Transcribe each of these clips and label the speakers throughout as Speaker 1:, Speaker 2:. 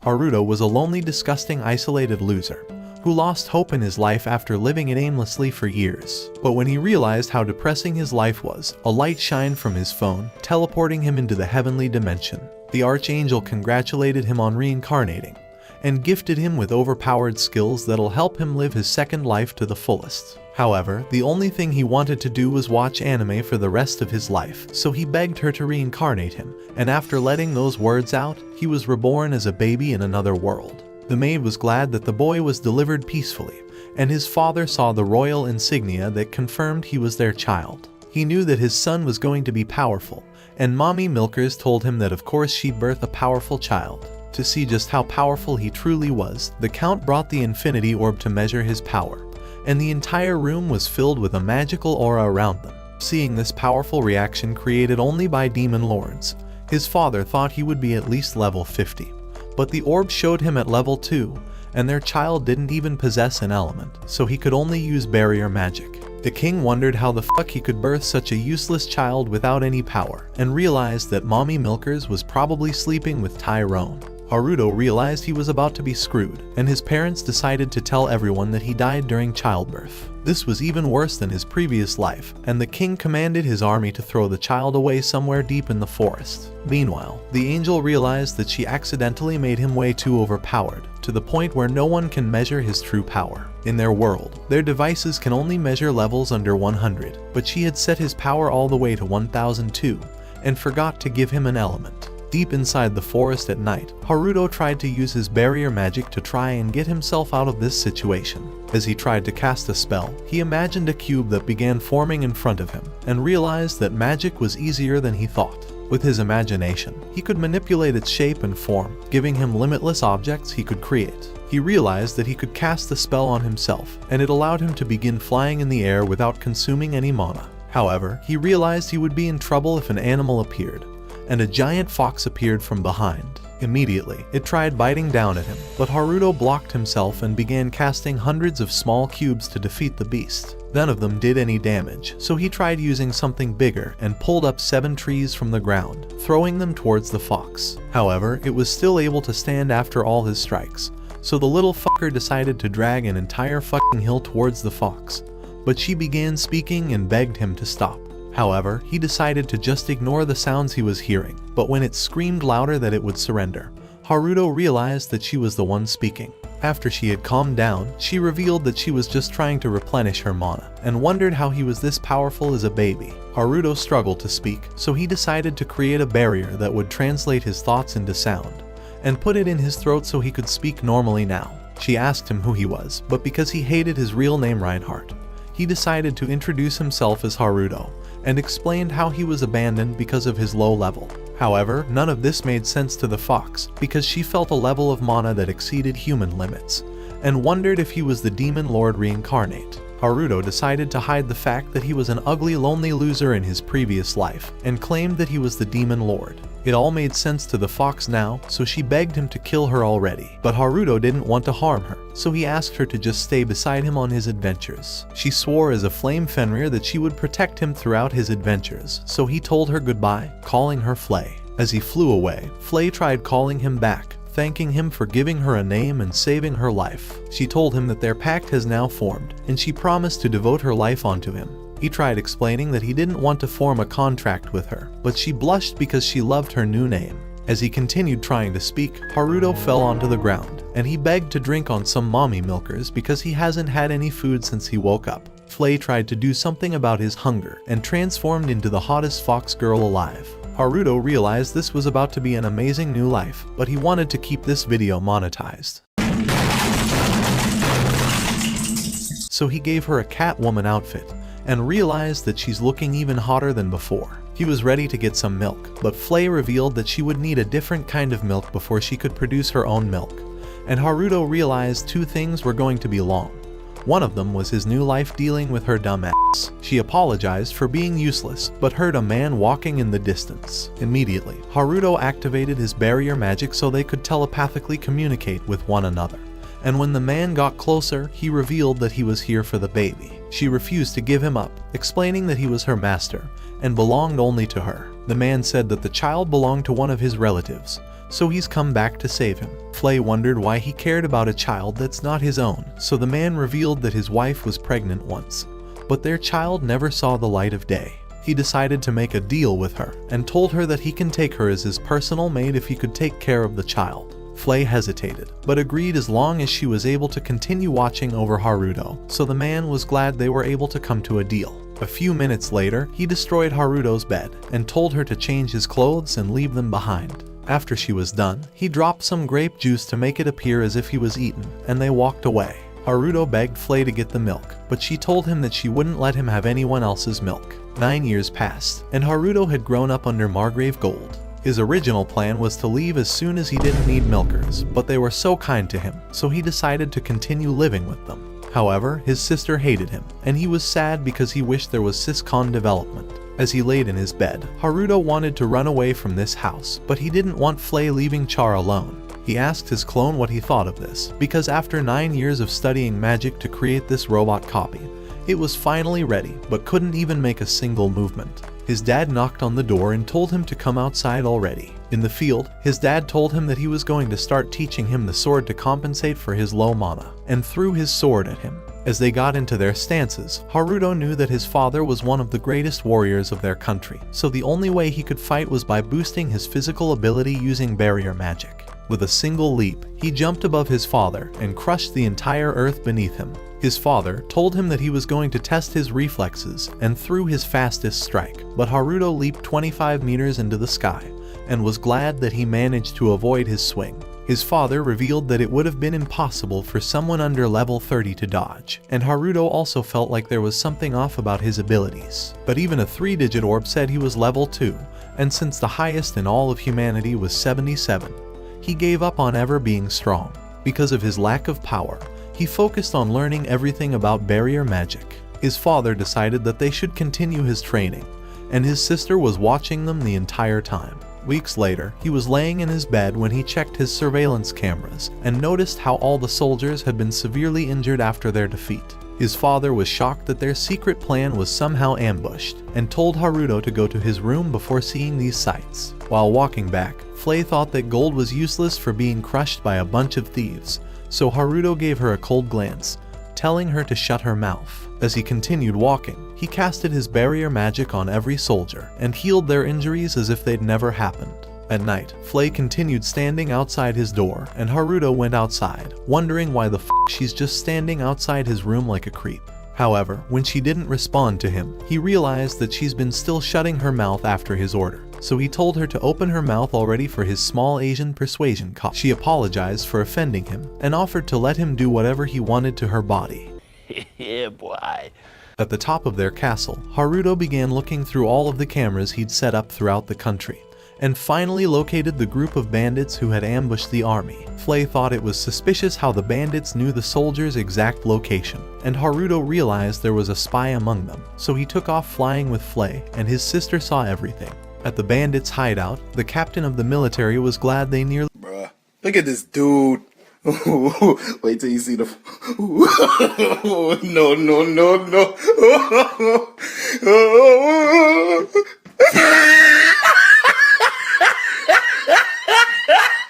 Speaker 1: Haruto was a lonely, disgusting, isolated loser who lost hope in his life after living it aimlessly for years. But when he realized how depressing his life was, a light shined from his phone, teleporting him into the heavenly dimension. The Archangel congratulated him on reincarnating and gifted him with overpowered skills that'll help him live his second life to the fullest. However, the only thing he wanted to do was watch anime for the rest of his life, so he begged her to reincarnate him, and after letting those words out, he was reborn as a baby in another world. The maid was glad that the boy was delivered peacefully, and his father saw the royal insignia that confirmed he was their child. He knew that his son was going to be powerful, and mommy milkers told him that of course she'd birth a powerful child. To see just how powerful he truly was, the Count brought the infinity orb to measure his power, and the entire room was filled with a magical aura around them. Seeing this powerful reaction created only by demon lords, his father thought he would be at least level 50. But the orb showed him at level 2, and their child didn't even possess an element, so he could only use barrier magic. The king wondered how the fuck he could birth such a useless child without any power, and realized that mommy milkers was probably sleeping with Tyrone. Haruto realized he was about to be screwed, and his parents decided to tell everyone that he died during childbirth. This was even worse than his previous life, and the king commanded his army to throw the child away somewhere deep in the forest. Meanwhile, the angel realized that she accidentally made him way too overpowered, to the point where no one can measure his true power. In their world, their devices can only measure levels under 100, but she had set his power all the way to 1002, and forgot to give him an element. Deep inside the forest at night, Haruto tried to use his barrier magic to try and get himself out of this situation. As he tried to cast a spell, he imagined a cube that began forming in front of him, and realized that magic was easier than he thought. With his imagination, he could manipulate its shape and form, giving him limitless objects he could create. He realized that he could cast the spell on himself, and it allowed him to begin flying in the air without consuming any mana. However, he realized he would be in trouble if an animal appeared, and a giant fox appeared from behind. Immediately, it tried biting down at him, but Haruto blocked himself and began casting hundreds of small cubes to defeat the beast. None of them did any damage, so he tried using something bigger and pulled up 7 trees from the ground, throwing them towards the fox. However, it was still able to stand after all his strikes, so the little fucker decided to drag an entire fucking hill towards the fox, but she began speaking and begged him to stop. However, he decided to just ignore the sounds he was hearing, but when it screamed louder that it would surrender, Haruto realized that she was the one speaking. After she had calmed down, she revealed that she was just trying to replenish her mana, and wondered how he was this powerful as a baby. Haruto struggled to speak, so he decided to create a barrier that would translate his thoughts into sound, and put it in his throat so he could speak normally now. She asked him who he was, but because he hated his real name Reinhardt, he decided to introduce himself as Haruto, and explained how he was abandoned because of his low level. However, none of this made sense to the fox, because she felt a level of mana that exceeded human limits, and wondered if he was the demon lord reincarnate. Haruto decided to hide the fact that he was an ugly, lonely loser in his previous life, and claimed that he was the demon lord. It all made sense to the fox now, so she begged him to kill her already. But Haruto didn't want to harm her, so he asked her to just stay beside him on his adventures. She swore as a flame Fenrir that she would protect him throughout his adventures, so he told her goodbye, calling her Flay. As he flew away, Flay tried calling him back, thanking him for giving her a name and saving her life. She told him that their pact has now formed, and she promised to devote her life onto him. He tried explaining that he didn't want to form a contract with her, but she blushed because she loved her new name. As he continued trying to speak, Haruto fell onto the ground, and he begged to drink on some mommy milkers because he hasn't had any food since he woke up. Flay tried to do something about his hunger and transformed into the hottest fox girl alive. Haruto realized this was about to be an amazing new life, but he wanted to keep this video monetized. So he gave her a Catwoman outfit, and realized that she's looking even hotter than before. He was ready to get some milk, but Flay revealed that she would need a different kind of milk before she could produce her own milk, and Haruto realized 2 things were going to be long. One of them was his new life dealing with her dumb ass. She apologized for being useless, but heard a man walking in the distance. Immediately, Haruto activated his barrier magic so they could telepathically communicate with one another. And when the man got closer, he revealed that he was here for the baby. She refused to give him up, explaining that he was her master, and belonged only to her. The man said that the child belonged to one of his relatives, so he's come back to save him. Flay wondered why he cared about a child that's not his own, so the man revealed that his wife was pregnant once, but their child never saw the light of day. He decided to make a deal with her and told her that he can take her as his personal maid if he could take care of the child. Flay hesitated, but agreed as long as she was able to continue watching over Haruto, so the man was glad they were able to come to a deal. A few minutes later, he destroyed Haruto's bed and told her to change his clothes and leave them behind. After she was done, he dropped some grape juice to make it appear as if he was eaten, and they walked away. Haruto begged Flay to get the milk, but she told him that she wouldn't let him have anyone else's milk. 9 years passed, and Haruto had grown up under Margrave Gold. His original plan was to leave as soon as he didn't need milkers, but they were so kind to him, so he decided to continue living with them. However, his sister hated him, and he was sad because he wished there was Siscon development. As he laid in his bed, Haruto wanted to run away from this house, but he didn't want Flay leaving Char alone. He asked his clone what he thought of this, because after 9 years of studying magic to create this robot copy, it was finally ready, but couldn't even make a single movement. His dad knocked on the door and told him to come outside already. In the field, his dad told him that he was going to start teaching him the sword to compensate for his low mana, and threw his sword at him. As they got into their stances, Haruto knew that his father was one of the greatest warriors of their country, so the only way he could fight was by boosting his physical ability using barrier magic. With a single leap, he jumped above his father and crushed the entire earth beneath him. His father told him that he was going to test his reflexes and threw his fastest strike, but Haruto leaped 25 meters into the sky and was glad that he managed to avoid his swing. His father revealed that it would have been impossible for someone under level 30 to dodge, and Haruto also felt like there was something off about his abilities. But even a 3-digit orb said he was level 2, and since the highest in all of humanity was 77, he gave up on ever being strong. Because of his lack of power, he focused on learning everything about barrier magic. His father decided that they should continue his training, and his sister was watching them the entire time. Weeks later, he was laying in his bed when he checked his surveillance cameras and noticed how all the soldiers had been severely injured after their defeat. His father was shocked that their secret plan was somehow ambushed and told Haruto to go to his room before seeing these sights. While walking back, Flay thought that gold was useless for being crushed by a bunch of thieves, so Haruto gave her a cold glance, telling her to shut her mouth. As he continued walking, he casted his barrier magic on every soldier and healed their injuries as if they'd never happened. At night, Flay continued standing outside his door, and Haruto went outside, wondering why the f*** she's just standing outside his room like a creep. However, when she didn't respond to him, he realized that she's been still shutting her mouth after his order, so he told her to open her mouth already for his small Asian persuasion cop. She apologized for offending him and offered to let him do whatever he wanted to her body.
Speaker 2: Yeah, boy.
Speaker 1: At the top of their castle, Haruto began looking through all of the cameras he'd set up throughout the country, and finally located the group of bandits who had ambushed the army. Flay thought it was suspicious how the bandits knew the soldiers' exact location, and Haruto realized there was a spy among them, so he took off flying with Flay, and his sister saw everything. At the bandits' hideout, the captain of the military was glad they nearly—
Speaker 3: Bruh, look at this dude. Wait till you see the— no, no, no, no.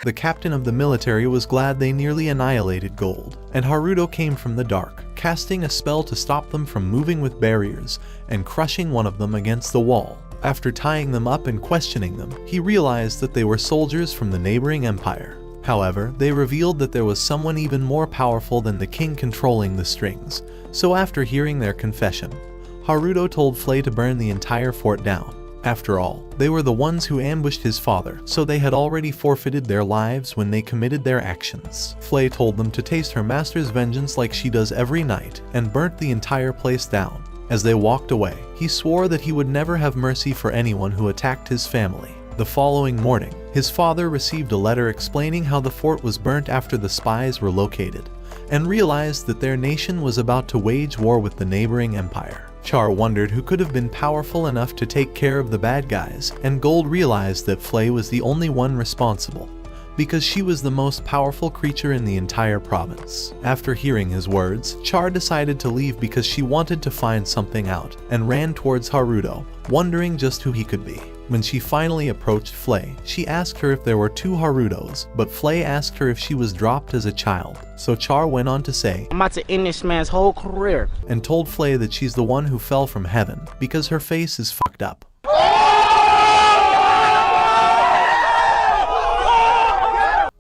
Speaker 1: The captain of the military was glad they nearly annihilated Gold, and Haruto came from the dark, casting a spell to stop them from moving with barriers and crushing one of them against the wall. After tying them up and questioning them, he realized that they were soldiers from the neighboring empire. However, they revealed that there was someone even more powerful than the king controlling the strings, so after hearing their confession, Haruto told Flay to burn the entire fort down. After all, they were the ones who ambushed his father, so they had already forfeited their lives when they committed their actions. Flay told them to taste her master's vengeance like she does every night, and burnt the entire place down. As they walked away, he swore that he would never have mercy for anyone who attacked his family. The following morning, his father received a letter explaining how the fort was burnt after the spies were located, and realized that their nation was about to wage war with the neighboring empire. Char wondered who could have been powerful enough to take care of the bad guys, and Gold realized that Flay was the only one responsible, because she was the most powerful creature in the entire province. After hearing his words, Char decided to leave because she wanted to find something out, and ran towards Haruto, wondering just who he could be. When she finally approached Flay, she asked her if there were 2 Harutos, but Flay asked her if she was dropped as a child. So Char went on to say,
Speaker 4: I'm about to end this man's whole career.
Speaker 1: And told Flay that she's the one who fell from heaven because her face is fucked up.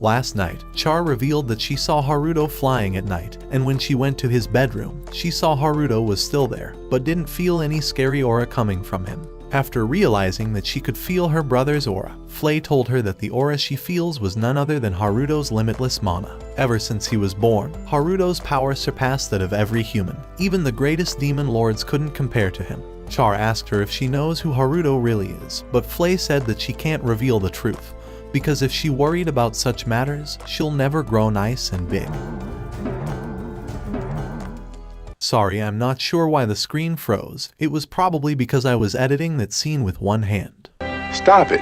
Speaker 1: Last night, Char revealed that she saw Haruto flying at night, and when she went to his bedroom, she saw Haruto was still there, but didn't feel any scary aura coming from him. After realizing that she could feel her brother's aura, Flay told her that the aura she feels was none other than Haruto's limitless mana. Ever since he was born, Haruto's power surpassed that of every human. Even the greatest demon lords couldn't compare to him. Char asked her if she knows who Haruto really is, but Flay said that she can't reveal the truth, because if she worried about such matters, she'll never grow nice and big. Sorry, I'm not sure why the screen froze. It was probably because I was editing that scene with one hand.
Speaker 3: Stop it.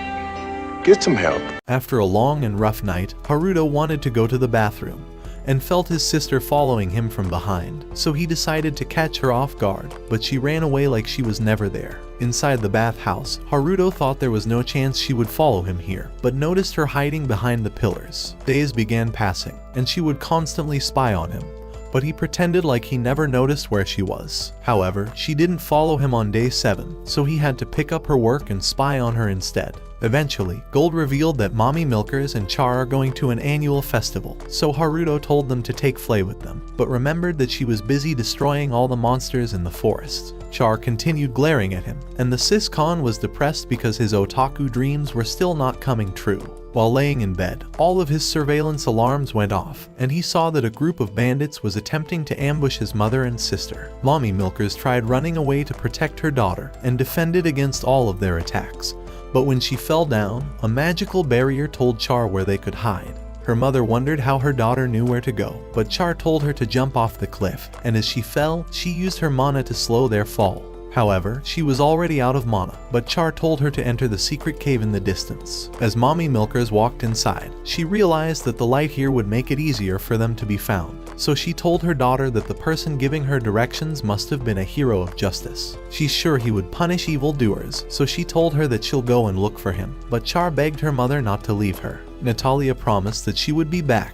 Speaker 3: Get some help.
Speaker 1: After a long and rough night, Haruto wanted to go to the bathroom, and felt his sister following him from behind, so he decided to catch her off guard, but she ran away like she was never there. Inside the bathhouse, Haruto thought there was no chance she would follow him here, but noticed her hiding behind the pillars. Days began passing, and she would constantly spy on him, but he pretended like he never noticed where she was. However, she didn't follow him on day 7, so he had to pick up her work and spy on her instead. Eventually, Gold revealed that Mommy Milkers and Char are going to an annual festival, so Haruto told them to take Flay with them, but remembered that she was busy destroying all the monsters in the forest. Char continued glaring at him, and the Sis-Con was depressed because his otaku dreams were still not coming true. While laying in bed, all of his surveillance alarms went off, and he saw that a group of bandits was attempting to ambush his mother and sister. Mommy Milkers tried running away to protect her daughter, and defended against all of their attacks. But when she fell down, a magical barrier told Char where they could hide. Her mother wondered how her daughter knew where to go, but Char told her to jump off the cliff, and as she fell, she used her mana to slow their fall. However, she was already out of mana, but Char told her to enter the secret cave in the distance. As Mommy Milkers walked inside, she realized that the light here would make it easier for them to be found. So she told her daughter that the person giving her directions must have been a hero of justice. She's sure he would punish evildoers, so she told her that she'll go and look for him, but Char begged her mother not to leave her. Natalia promised that she would be back,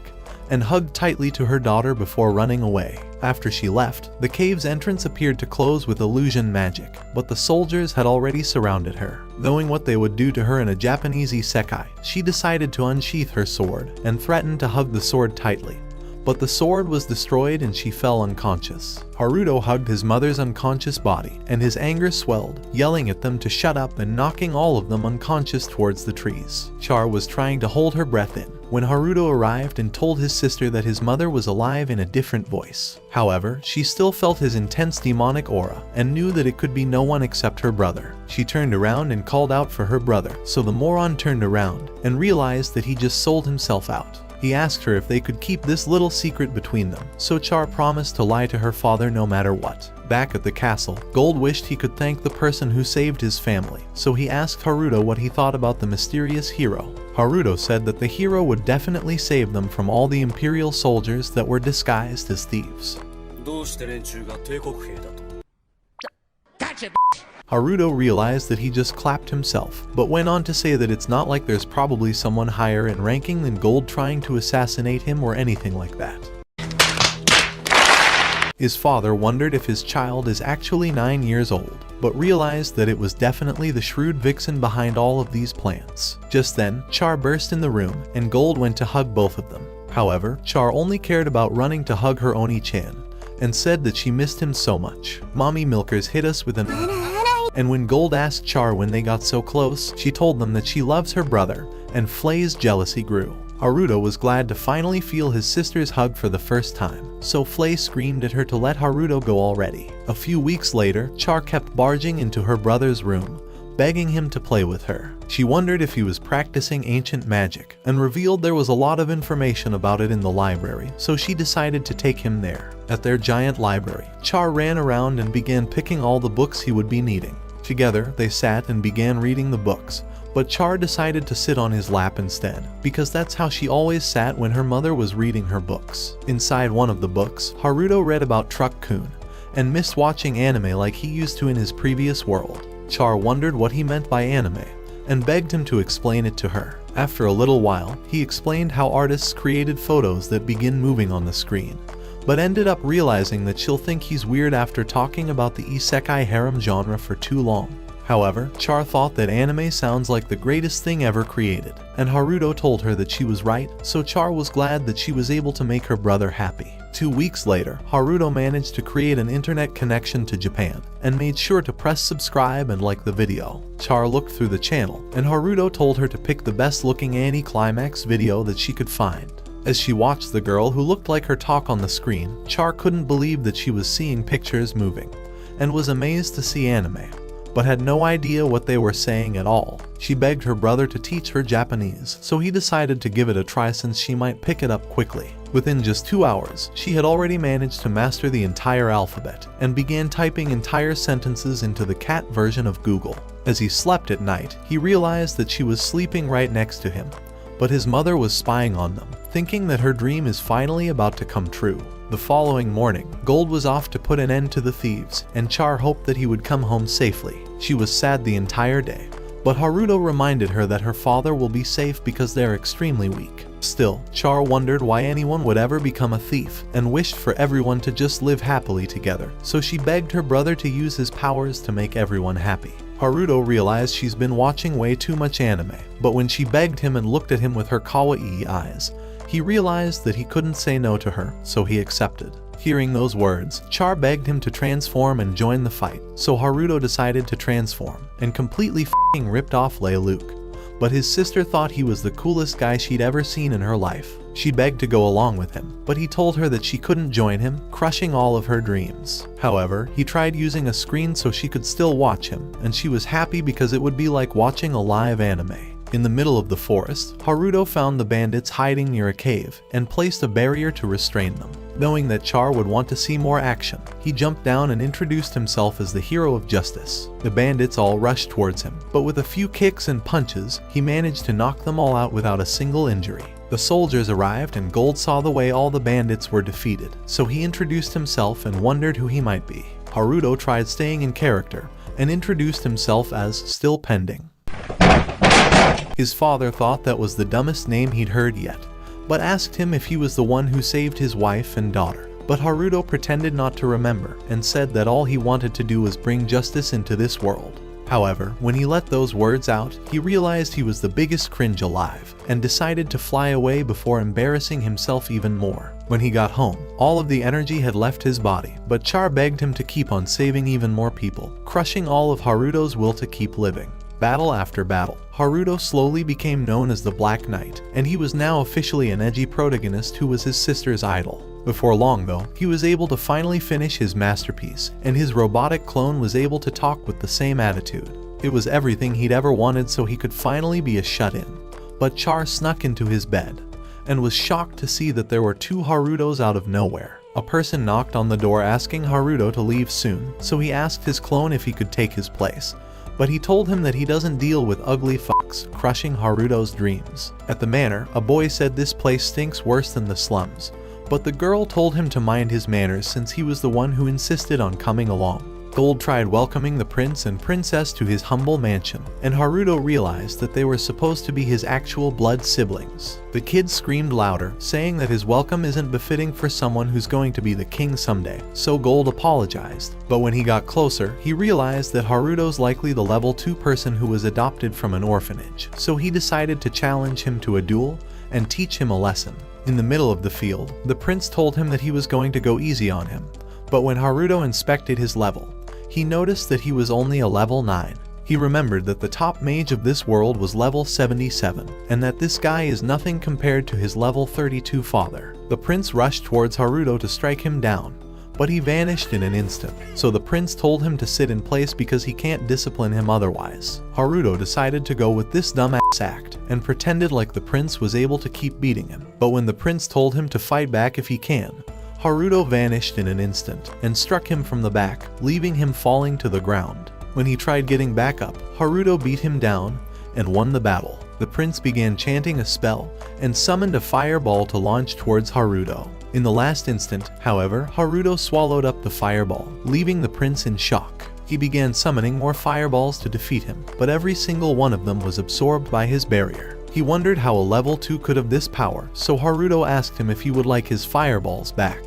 Speaker 1: and hugged tightly to her daughter before running away. After she left, the cave's entrance appeared to close with illusion magic, but the soldiers had already surrounded her. Knowing what they would do to her in a Japanese isekai, she decided to unsheath her sword, and threatened to hug the sword tightly. But the sword was destroyed and she fell unconscious. Haruto hugged his mother's unconscious body, and his anger swelled, yelling at them to shut up and knocking all of them unconscious towards the trees. Char was trying to hold her breath in, when Haruto arrived and told his sister that his mother was alive in a different voice. However, she still felt his intense demonic aura, and knew that it could be no one except her brother. She turned around and called out for her brother, so the moron turned around, and realized that he just sold himself out. He asked her if they could keep this little secret between them, so Char promised to lie to her father no matter what. Back at the castle, Gold wished he could thank the person who saved his family, so he asked Haruto what he thought about the mysterious hero. Haruto said that the hero would definitely save them from all the imperial soldiers that were disguised as thieves. Haruto realized that he just clapped himself, but went on to say that it's not like there's probably someone higher in ranking than Gold trying to assassinate him or anything like that. His father wondered if his child is actually 9 years old, but realized that it was definitely the shrewd vixen behind all of these plans. Just then, Char burst in the room, and Gold went to hug both of them. However, Char only cared about running to hug her Oni-chan, and said that she missed him so much. Mommy Milkers hit us with an and when Gold asked Char when they got so close, she told them that she loves her brother, and Flay's jealousy grew. Haruto was glad to finally feel his sister's hug for the first time, so Flay screamed at her to let Haruto go already. A few weeks later, Char kept barging into her brother's room, begging him to play with her. She wondered if he was practicing ancient magic, and revealed there was a lot of information about it in the library, so she decided to take him there. At their giant library, Char ran around and began picking all the books he would be needing. Together, they sat and began reading the books, but Char decided to sit on his lap instead, because that's how she always sat when her mother was reading her books. Inside one of the books, Haruto read about Truck-kun, and missed watching anime like he used to in his previous world. Char wondered what he meant by anime, and begged him to explain it to her. After a little while, he explained how artists created photos that begin moving on the screen, but ended up realizing that she'll think he's weird after talking about the isekai harem genre for too long. However, Char thought that anime sounds like the greatest thing ever created, and Haruto told her that she was right, so Char was glad that she was able to make her brother happy. 2 weeks later, Haruto managed to create an internet connection to Japan, and made sure to press subscribe and like the video. Char looked through the channel, and Haruto told her to pick the best looking anti-climax video that she could find. As she watched the girl who looked like her talk on the screen, Char couldn't believe that she was seeing pictures moving, and was amazed to see anime, but had no idea what they were saying at all. She begged her brother to teach her Japanese, so he decided to give it a try since she might pick it up quickly. Within just 2 hours, she had already managed to master the entire alphabet, and began typing entire sentences into the cat version of Google. As he slept at night, he realized that she was sleeping right next to him, but his mother was spying on them, thinking that her dream is finally about to come true. The following morning, Gold was off to put an end to the thieves, and Char hoped that he would come home safely. She was sad the entire day, but Haruto reminded her that her father will be safe because they're extremely weak. Still, Char wondered why anyone would ever become a thief, and wished for everyone to just live happily together, so she begged her brother to use his powers to make everyone happy. Haruto realized she's been watching way too much anime, but when she begged him and looked at him with her kawaii eyes, he realized that he couldn't say no to her, so he accepted. Hearing those words, Char begged him to transform and join the fight, so Haruto decided to transform, and completely f***ing ripped off Luke. But his sister thought he was the coolest guy she'd ever seen in her life. She begged to go along with him, but he told her that she couldn't join him, crushing all of her dreams. However, he tried using a screen so she could still watch him, and she was happy because it would be like watching a live anime. In the middle of the forest, Haruto found the bandits hiding near a cave, and placed a barrier to restrain them. Knowing that Char would want to see more action, he jumped down and introduced himself as the hero of justice. The bandits all rushed towards him, but with a few kicks and punches, he managed to knock them all out without a single injury. The soldiers arrived and Gold saw the way all the bandits were defeated, so he introduced himself and wondered who he might be. Haruto tried staying in character, and introduced himself as Still Pending. His father thought that was the dumbest name he'd heard yet, but asked him if he was the one who saved his wife and daughter. But Haruto pretended not to remember, and said that all he wanted to do was bring justice into this world. However, when he let those words out, he realized he was the biggest cringe alive, and decided to fly away before embarrassing himself even more. When he got home, all of the energy had left his body, but Char begged him to keep on saving even more people, crushing all of Haruto's will to keep living. Battle after battle, Haruto slowly became known as the Black Knight, and he was now officially an edgy protagonist who was his sister's idol. Before long though, he was able to finally finish his masterpiece, and his robotic clone was able to talk with the same attitude. It was everything he'd ever wanted so he could finally be a shut-in. But Char snuck into his bed, and was shocked to see that there were 2 Harutos out of nowhere. A person knocked on the door asking Haruto to leave soon, so he asked his clone if he could take his place. But he told him that he doesn't deal with ugly fucks, crushing Haruto's dreams. At the manor, a boy said this place stinks worse than the slums, but the girl told him to mind his manners since he was the one who insisted on coming along. Gold tried welcoming the prince and princess to his humble mansion, and Haruto realized that they were supposed to be his actual blood siblings. The kid screamed louder, saying that his welcome isn't befitting for someone who's going to be the king someday, so Gold apologized. But when he got closer, he realized that Haruto's likely the level 2 person who was adopted from an orphanage, so he decided to challenge him to a duel and teach him a lesson. In the middle of the field, the prince told him that he was going to go easy on him, but when Haruto inspected his level, he noticed that he was only a level 9. He remembered that the top mage of this world was level 77, and that this guy is nothing compared to his level 32 father. The prince rushed towards Haruto to strike him down, but he vanished in an instant, so the prince told him to sit in place because he can't discipline him otherwise. Haruto decided to go with this dumbass act, and pretended like the prince was able to keep beating him. But when the prince told him to fight back if he can, Haruto vanished in an instant, and struck him from the back, leaving him falling to the ground. When he tried getting back up, Haruto beat him down, and won the battle. The prince began chanting a spell, and summoned a fireball to launch towards Haruto. In the last instant, however, Haruto swallowed up the fireball, leaving the prince in shock. He began summoning more fireballs to defeat him, but every single one of them was absorbed by his barrier. He wondered how a level 2 could have this power, so Haruto asked him if he would like his fireballs back.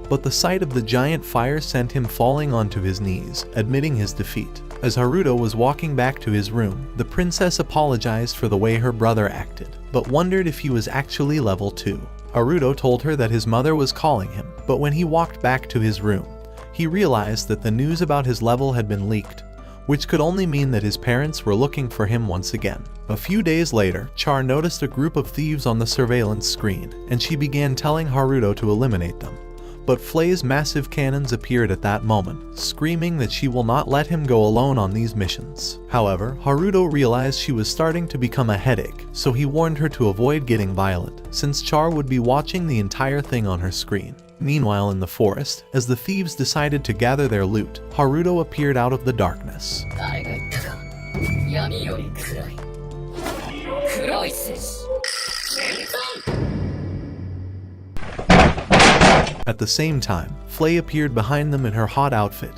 Speaker 1: But the sight of the giant fire sent him falling onto his knees, admitting his defeat. As Haruto was walking back to his room, the princess apologized for the way her brother acted, but wondered if he was actually level 2. Haruto told her that his mother was calling him, but when he walked back to his room, he realized that the news about his level had been leaked, which could only mean that his parents were looking for him once again. A few days later, Char noticed a group of thieves on the surveillance screen, and she began telling Haruto to eliminate them. But Flay's massive cannons appeared at that moment, screaming that she will not let him go alone on these missions. However, Haruto realized she was starting to become a headache, so he warned her to avoid getting violent, since Char would be watching the entire thing on her screen. Meanwhile in the forest, as the thieves decided to gather their loot, Haruto appeared out of the darkness. At the same time, Flay appeared behind them in her hot outfit,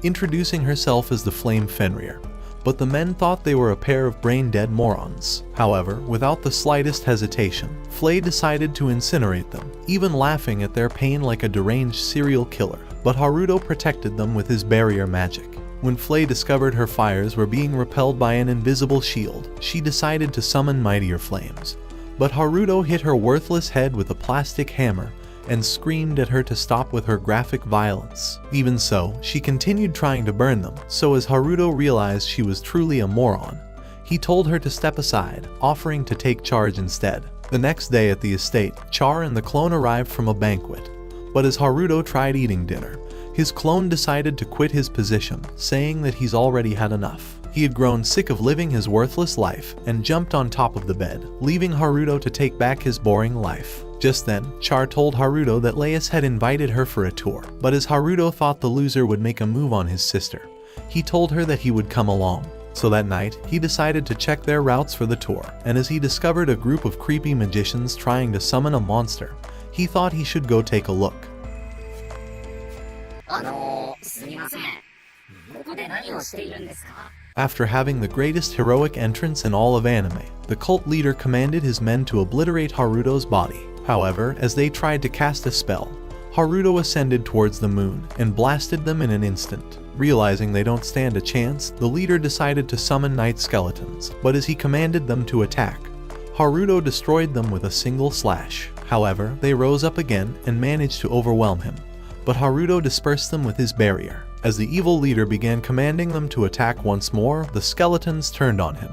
Speaker 1: introducing herself as the Flame Fenrir. But the men thought they were a pair of brain-dead morons. However, without the slightest hesitation, Flay decided to incinerate them, even laughing at their pain like a deranged serial killer. But Haruto protected them with his barrier magic. When Flay discovered her fires were being repelled by an invisible shield, she decided to summon mightier flames. But Haruto hit her worthless head with a plastic hammer, and screamed at her to stop with her graphic violence. Even so, she continued trying to burn them, so as Haruto realized she was truly a moron, he told her to step aside, offering to take charge instead. The next day at the estate, Char and the clone arrived from a banquet, but as Haruto tried eating dinner, his clone decided to quit his position, saying that he's already had enough. He had grown sick of living his worthless life and jumped on top of the bed, leaving Haruto to take back his boring life. Just then, Char told Haruto that Laius had invited her for a tour, but as Haruto thought the loser would make a move on his sister, he told her that he would come along. So that night, he decided to check their routes for the tour, and as he discovered a group of creepy magicians trying to summon a monster, he thought he should go take a look. After having the greatest heroic entrance in all of anime, the cult leader commanded his men to obliterate Haruto's body. However, as they tried to cast a spell, Haruto ascended towards the moon and blasted them in an instant. Realizing they don't stand a chance, the leader decided to summon night skeletons, but as he commanded them to attack, Haruto destroyed them with a single slash. However, they rose up again and managed to overwhelm him, but Haruto dispersed them with his barrier. As the evil leader began commanding them to attack once more, the skeletons turned on him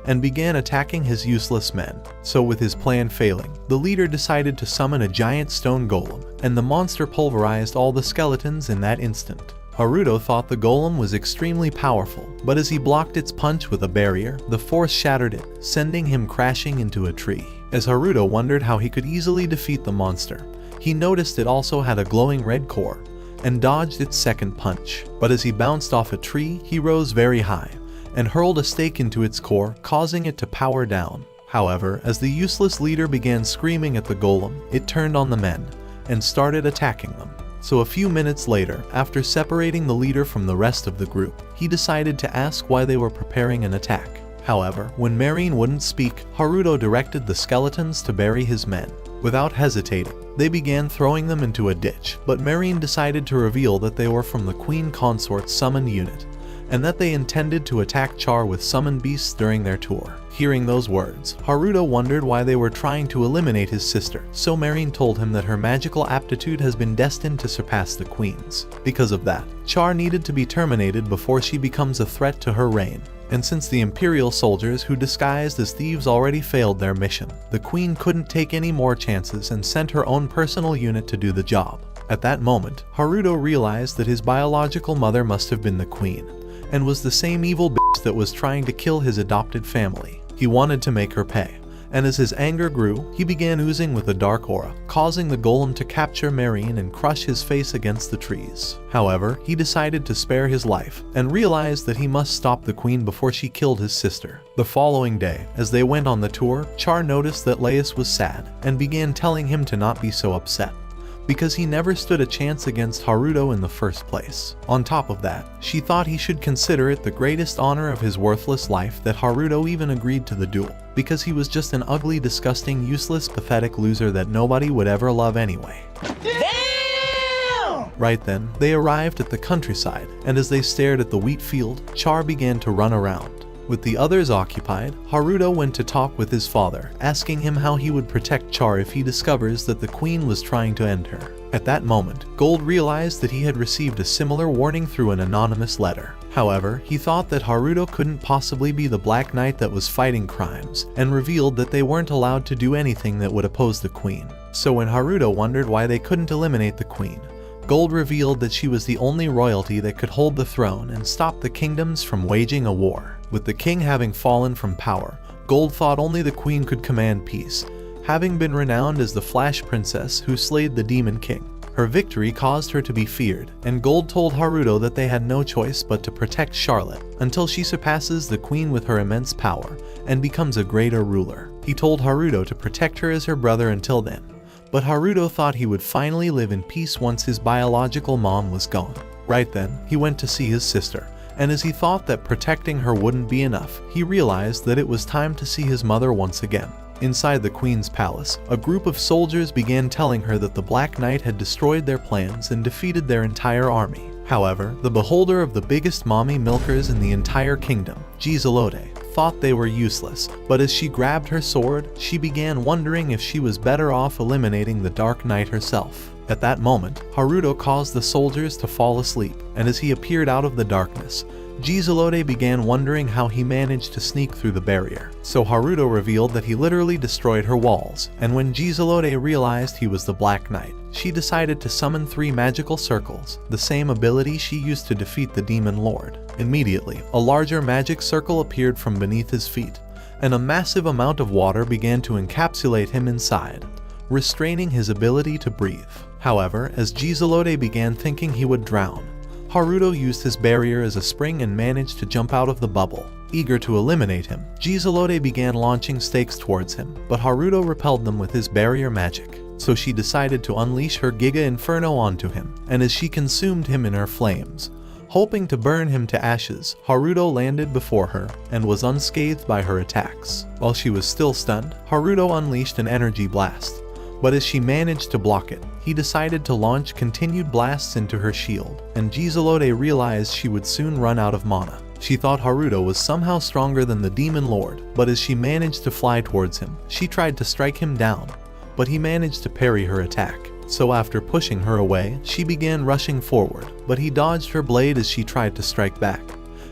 Speaker 1: and began attacking his useless men. So with his plan failing, the leader decided to summon a giant stone golem, and the monster pulverized all the skeletons in that instant. Haruto thought the golem was extremely powerful, but as he blocked its punch with a barrier, the force shattered it, sending him crashing into a tree. As Haruto wondered how he could easily defeat the monster, he noticed it also had a glowing red core, and dodged its second punch. But as he bounced off a tree, he rose very high, and hurled a stake into its core, causing it to power down. However, as the useless leader began screaming at the golem, it turned on the men, and started attacking them. So a few minutes later, after separating the leader from the rest of the group, he decided to ask why they were preparing an attack. However, when Marine wouldn't speak, Haruto directed the skeletons to bury his men. Without hesitating, they began throwing them into a ditch, but Marine decided to reveal that they were from the Queen Consort's summoned unit, and that they intended to attack Char with summoned beasts during their tour. Hearing those words, Haruto wondered why they were trying to eliminate his sister, so Marine told him that her magical aptitude has been destined to surpass the Queen's. Because of that, Char needed to be terminated before she becomes a threat to her reign. And since the Imperial soldiers who disguised as thieves already failed their mission, the Queen couldn't take any more chances and sent her own personal unit to do the job. At that moment, Haruto realized that his biological mother must have been the Queen, and was the same evil bitch that was trying to kill his adopted family. He wanted to make her pay, and as his anger grew, he began oozing with a dark aura, causing the golem to capture Marine and crush his face against the trees. However, he decided to spare his life, and realized that he must stop the Queen before she killed his sister. The following day, as they went on the tour, Char noticed that Laius was sad, and began telling him to not be so upset. because he never stood a chance against Haruto in the first place. On top of that, she thought he should consider it the greatest honor of his worthless life that Haruto even agreed to the duel, because he was just an ugly, disgusting, useless, pathetic loser that nobody would ever love anyway. Right then, they arrived at the countryside, and as they stared at the wheat field, Char began to run around. With the others occupied, Haruto went to talk with his father, asking him how he would protect Char if he discovers that the queen was trying to end her. At that moment, Gold realized that he had received a similar warning through an anonymous letter. However, he thought that Haruto couldn't possibly be the Black Knight that was fighting crimes, and revealed that they weren't allowed to do anything that would oppose the queen. So when Haruto wondered why they couldn't eliminate the queen, Gold revealed that she was the only royalty that could hold the throne and stop the kingdoms from waging a war. With the king having fallen from power, Gold thought only the queen could command peace, having been renowned as the Flash Princess who slayed the Demon King. Her victory caused her to be feared, and Gold told Haruto that they had no choice but to protect Charlotte until she surpasses the queen with her immense power and becomes a greater ruler. He told Haruto to protect her as her brother until then, but Haruto thought he would finally live in peace once his biological mom was gone. Right then, he went to see his sister, and as he thought that protecting her wouldn't be enough, he realized that it was time to see his mother once again. Inside the queen's palace, a group of soldiers began telling her that the Black Knight had destroyed their plans and defeated their entire army. However, the beholder of the biggest mommy milkers in the entire kingdom, Giselote, thought they were useless, but as she grabbed her sword, she began wondering if she was better off eliminating the Dark Knight herself. At that moment, Haruto caused the soldiers to fall asleep, and as he appeared out of the darkness, Giselote began wondering how he managed to sneak through the barrier. So Haruto revealed that he literally destroyed her walls, and when Giselote realized he was the Black Knight, she decided to summon 3 magical circles, the same ability she used to defeat the Demon Lord. Immediately, a larger magic circle appeared from beneath his feet, and a massive amount of water began to encapsulate him inside, restraining his ability to breathe. However, as Giselote began thinking he would drown, Haruto used his barrier as a spring and managed to jump out of the bubble. Eager to eliminate him, Giselote began launching stakes towards him, but Haruto repelled them with his barrier magic. So she decided to unleash her Giga Inferno onto him, and as she consumed him in her flames, hoping to burn him to ashes, Haruto landed before her and was unscathed by her attacks. While she was still stunned, Haruto unleashed an energy blast, but as she managed to block it, he decided to launch continued blasts into her shield, and Giselote realized she would soon run out of mana. She thought Haruto was somehow stronger than the Demon Lord, but as she managed to fly towards him, she tried to strike him down, but he managed to parry her attack. So after pushing her away, she began rushing forward, but he dodged her blade as she tried to strike back,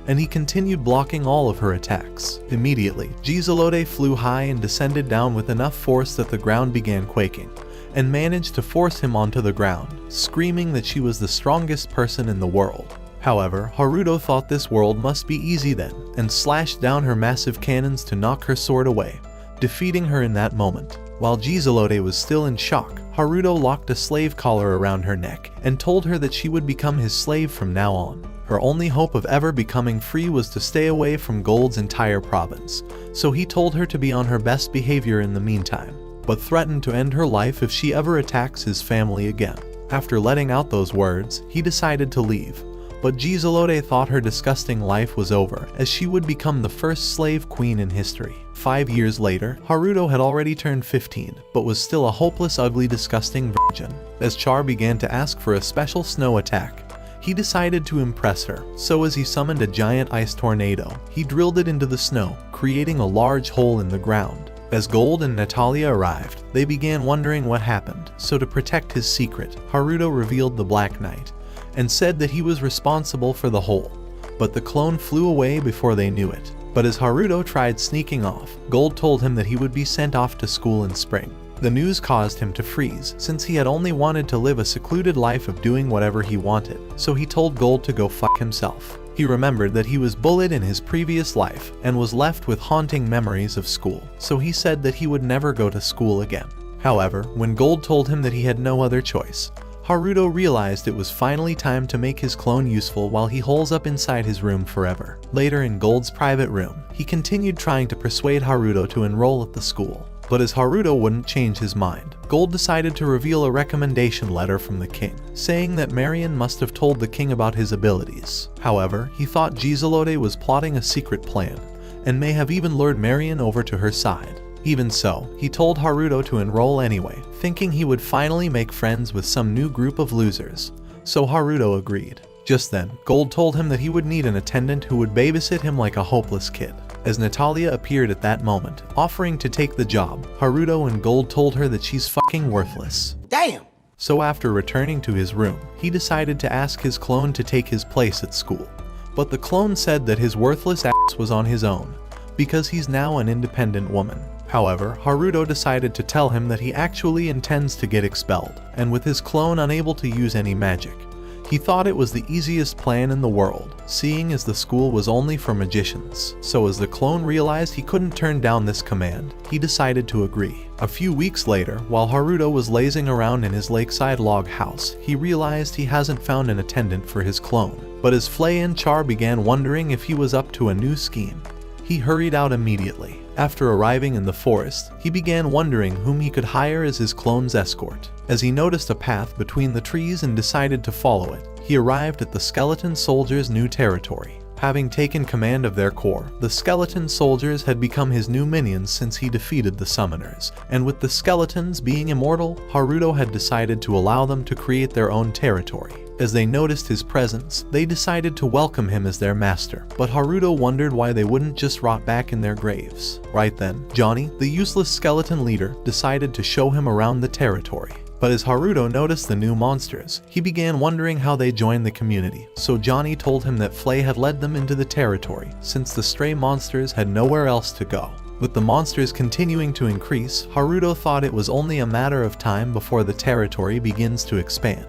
Speaker 1: and he continued blocking all of her attacks. Immediately, Giselote flew high and descended down with enough force that the ground began quaking, and managed to force him onto the ground, screaming that she was the strongest person in the world. However, Haruto thought this world must be easy then, and slashed down her massive cannons to knock her sword away, defeating her in that moment. While Giselote was still in shock, Haruto locked a slave collar around her neck and told her that she would become his slave from now on. Her only hope of ever becoming free was to stay away from Gold's entire province, so he told her to be on her best behavior in the meantime, but threatened to end her life if she ever attacks his family again. After letting out those words, he decided to leave, but Giselote thought her disgusting life was over, as she would become the first slave queen in history. 5 years later, Haruto had already turned 15, but was still a hopeless, ugly, disgusting virgin. As Char began to ask for a special snow attack, he decided to impress her, so as he summoned a giant ice tornado, he drilled it into the snow, creating a large hole in the ground. As Gold and Natalia arrived, they began wondering what happened, so to protect his secret, Haruto revealed the Black Knight, and said that he was responsible for the hole, but the clone flew away before they knew it. But as Haruto tried sneaking off, Gold told him that he would be sent off to school in spring. The news caused him to freeze, since he had only wanted to live a secluded life of doing whatever he wanted, so he told Gold to go fuck himself. He remembered that he was bullied in his previous life and was left with haunting memories of school, so he said that he would never go to school again. However, when Gold told him that he had no other choice, Haruto realized it was finally time to make his clone useful while he holes up inside his room forever. Later in Gold's private room, he continued trying to persuade Haruto to enroll at the school, But as Haruto wouldn't change his mind, Gold decided to reveal a recommendation letter from the king, saying that Marion must have told the king about his abilities. However, he thought Giselode was plotting a secret plan, and may have even lured Marion over to her side. Even so, he told Haruto to enroll anyway, thinking he would finally make friends with some new group of losers. So Haruto agreed. Just then, Gold told him that he would need an attendant who would babysit him like a hopeless kid. As Natalia appeared at that moment, offering to take the job, Haruto and Gold told her that she's fucking worthless.
Speaker 4: Damn!
Speaker 1: So after returning to his room, he decided to ask his clone to take his place at school. But the clone said that his worthless ass was on his own, because he's now an independent woman. However, Haruto decided to tell him that he actually intends to get expelled, and with his clone unable to use any magic, he thought it was the easiest plan in the world, seeing as the school was only for magicians. So as the clone realized he couldn't turn down this command, he decided to agree. A few weeks later, while Haruto was lazing around in his lakeside log house, he realized he hasn't found an attendant for his clone. But as Flay and Char began wondering if he was up to a new scheme, he hurried out immediately. After arriving in the forest, he began wondering whom he could hire as his clone's escort. As he noticed a path between the trees and decided to follow it, he arrived at the skeleton soldiers' new territory. Having taken command of their corps, the skeleton soldiers had become his new minions since he defeated the summoners, and with the skeletons being immortal, Haruto had decided to allow them to create their own territory. As they noticed his presence, they decided to welcome him as their master, but Haruto wondered why they wouldn't just rot back in their graves. Right then, Johnny, the useless skeleton leader, decided to show him around the territory. But as Haruto noticed the new monsters, he began wondering how they joined the community, so Johnny told him that Flay had led them into the territory, since the stray monsters had nowhere else to go. With the monsters continuing to increase, Haruto thought it was only a matter of time before the territory begins to expand,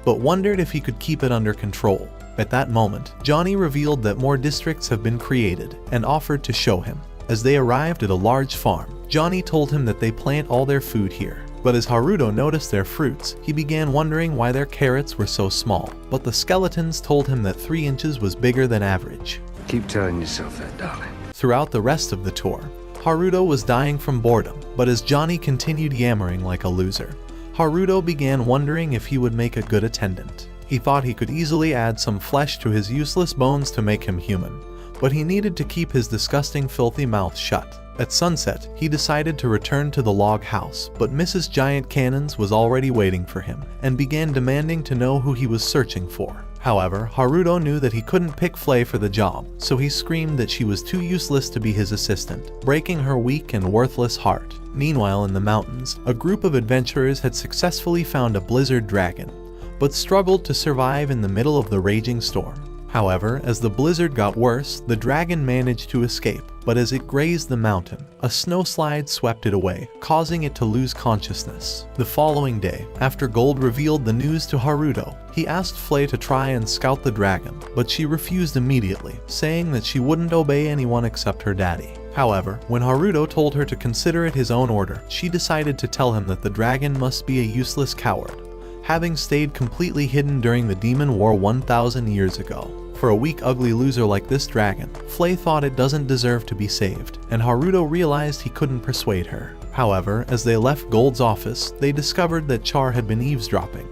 Speaker 1: but wondered if he could keep it under control. At that moment, Johnny revealed that more districts have been created, and offered to show him. As they arrived at a large farm, Johnny told him that they plant all their food here. But as Haruto noticed their fruits, he began wondering why their carrots were so small. But the skeletons told him that 3 inches was bigger than average.
Speaker 5: Keep telling yourself that, darling.
Speaker 1: Throughout the rest of the tour, Haruto was dying from boredom, but as Johnny continued yammering like a loser, Haruto began wondering if he would make a good attendant. He thought he could easily add some flesh to his useless bones to make him human, but he needed to keep his disgusting filthy mouth shut. At sunset, he decided to return to the log house, but Mrs. Giant Cannons was already waiting for him, and began demanding to know who he was searching for. However, Haruto knew that he couldn't pick Flay for the job, so he screamed that she was too useless to be his assistant, breaking her weak and worthless heart. Meanwhile in the mountains, a group of adventurers had successfully found a blizzard dragon, but struggled to survive in the middle of the raging storm. However, as the blizzard got worse, the dragon managed to escape, but as it grazed the mountain, a snowslide swept it away, causing it to lose consciousness. The following day, after Gold revealed the news to Haruto, he asked Flay to try and scout the dragon, but she refused immediately, saying that she wouldn't obey anyone except her daddy. However, when Haruto told her to consider it his own order, she decided to tell him that the dragon must be a useless coward, having stayed completely hidden during the Demon War 1,000 years ago. For a weak ugly loser like this dragon, Flay thought it doesn't deserve to be saved, and Haruto realized he couldn't persuade her. However, as they left Gold's office, they discovered that Char had been eavesdropping,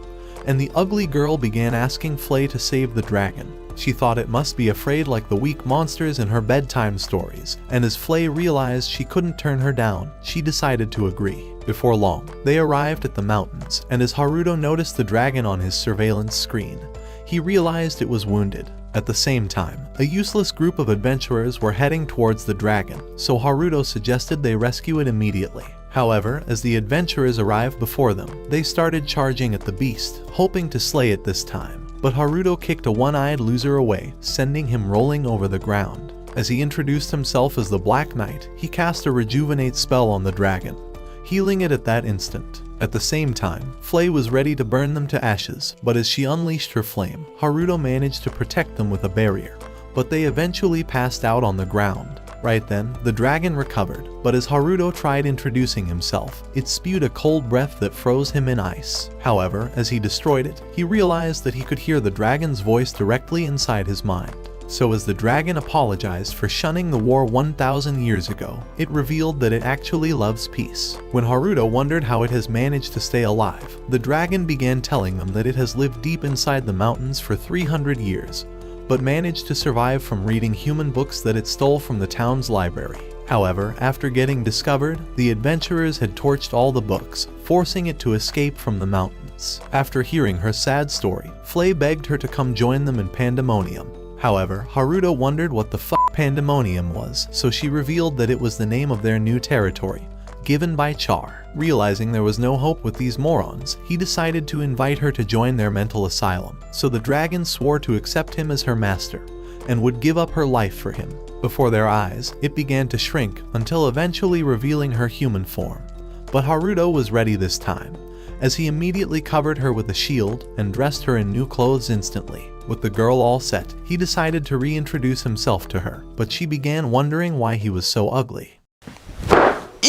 Speaker 1: and the ugly girl began asking Flay to save the dragon. She thought it must be afraid like the weak monsters in her bedtime stories, and as Flay realized she couldn't turn her down, she decided to agree. Before long, they arrived at the mountains, and as Haruto noticed the dragon on his surveillance screen, he realized it was wounded. At the same time, a useless group of adventurers were heading towards the dragon, so Haruto suggested they rescue it immediately. However, as the adventurers arrived before them, they started charging at the beast, hoping to slay it this time. But Haruto kicked a one-eyed loser away, sending him rolling over the ground. As he introduced himself as the Black Knight, he cast a rejuvenate spell on the dragon, healing it at that instant. At the same time, Flay was ready to burn them to ashes, but as she unleashed her flame, Haruto managed to protect them with a barrier, but they eventually passed out on the ground. Right then, the dragon recovered, but as Haruto tried introducing himself, it spewed a cold breath that froze him in ice. However, as he destroyed it, he realized that he could hear the dragon's voice directly inside his mind. So as the dragon apologized for shunning the war 1,000 years ago, it revealed that it actually loves peace. When Haruto wondered how it has managed to stay alive, the dragon began telling them that it has lived deep inside the mountains for 300 years, but managed to survive from reading human books that it stole from the town's library. However, after getting discovered, the adventurers had torched all the books, forcing it to escape from the mountains. After hearing her sad story, Flay begged her to come join them in Pandemonium. However, Haruto wondered what the fuck Pandemonium was, so she revealed that it was the name of their new territory, given by Char. Realizing there was no hope with these morons, he decided to invite her to join their mental asylum, so the dragon swore to accept him as her master, and would give up her life for him. Before their eyes, it began to shrink until eventually revealing her human form. But Haruto was ready this time, as he immediately covered her with a shield and dressed her in new clothes instantly. With the girl all set, he decided to reintroduce himself to her, but she began wondering why he was so ugly.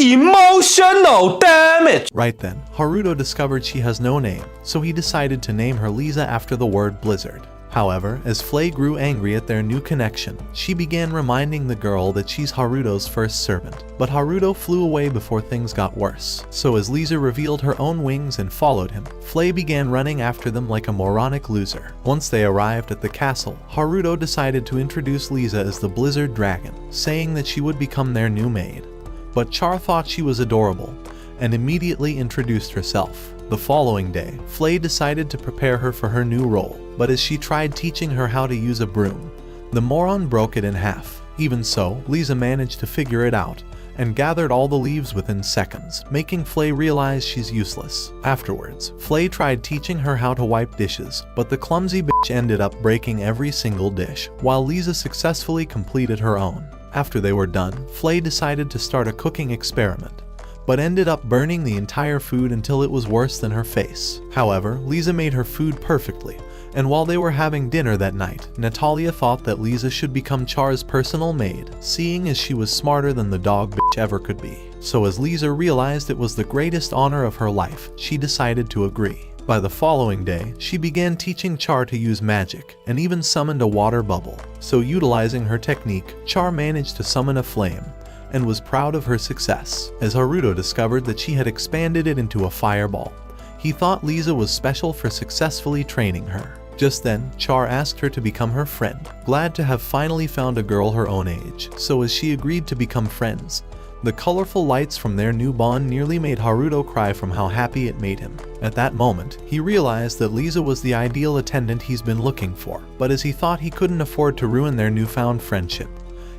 Speaker 2: Emotional damage!
Speaker 1: Right then, Haruto discovered she has no name, so he decided to name her Lisa after the word blizzard. However, as Flay grew angry at their new connection, she began reminding the girl that she's Haruto's first servant. But Haruto flew away before things got worse. So as Lisa revealed her own wings and followed him, Flay began running after them like a moronic loser. Once they arrived at the castle, Haruto decided to introduce Lisa as the Blizzard Dragon, saying that she would become their new maid. But Char thought she was adorable, and immediately introduced herself. The following day, Flay decided to prepare her for her new role, but as she tried teaching her how to use a broom, the moron broke it in half. Even so, Lisa managed to figure it out, and gathered all the leaves within seconds, making Flay realize she's useless. Afterwards, Flay tried teaching her how to wipe dishes, but the clumsy bitch ended up breaking every single dish, while Lisa successfully completed her own. After they were done, Flay decided to start a cooking experiment, but ended up burning the entire food until it was worse than her face. However, Lisa made her food perfectly, and while they were having dinner that night, Natalia thought that Lisa should become Char's personal maid, seeing as she was smarter than the dog bitch ever could be. So as Lisa realized it was the greatest honor of her life, she decided to agree. By the following day, she began teaching Char to use magic, and even summoned a water bubble. So utilizing her technique, Char managed to summon a flame, and was proud of her success. As Haruto discovered that she had expanded it into a fireball, he thought Lisa was special for successfully training her. Just then, Char asked her to become her friend, glad to have finally found a girl her own age. So as she agreed to become friends, the colorful lights from their new bond nearly made Haruto cry from how happy it made him. At that moment, he realized that Lisa was the ideal attendant he's been looking for, but as he thought he couldn't afford to ruin their newfound friendship,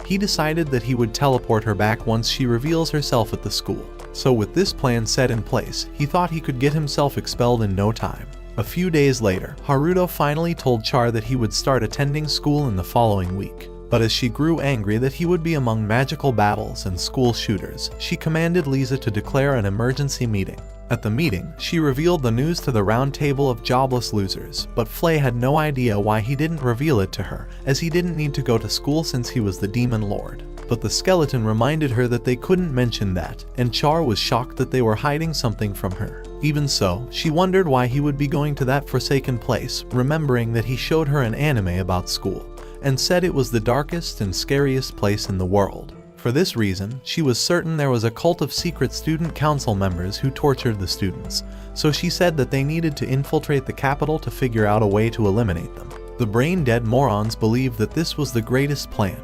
Speaker 1: he decided that he would teleport her back once she reveals herself at the school. So with this plan set in place, he thought he could get himself expelled in no time. A few days later, Haruto finally told Char that he would start attending school in the following week. But as she grew angry that he would be among magical battles and school shooters, she commanded Lisa to declare an emergency meeting. At the meeting, she revealed the news to the round table of jobless losers, but Flay had no idea why he didn't reveal it to her, as he didn't need to go to school since he was the Demon Lord. But the skeleton reminded her that they couldn't mention that, and Char was shocked that they were hiding something from her. Even so, she wondered why he would be going to that forsaken place, remembering that he showed her an anime about school, and said it was the darkest and scariest place in the world. For this reason, she was certain there was a cult of secret student council members who tortured the students, so she said that they needed to infiltrate the capital to figure out a way to eliminate them. The brain-dead morons believed that this was the greatest plan,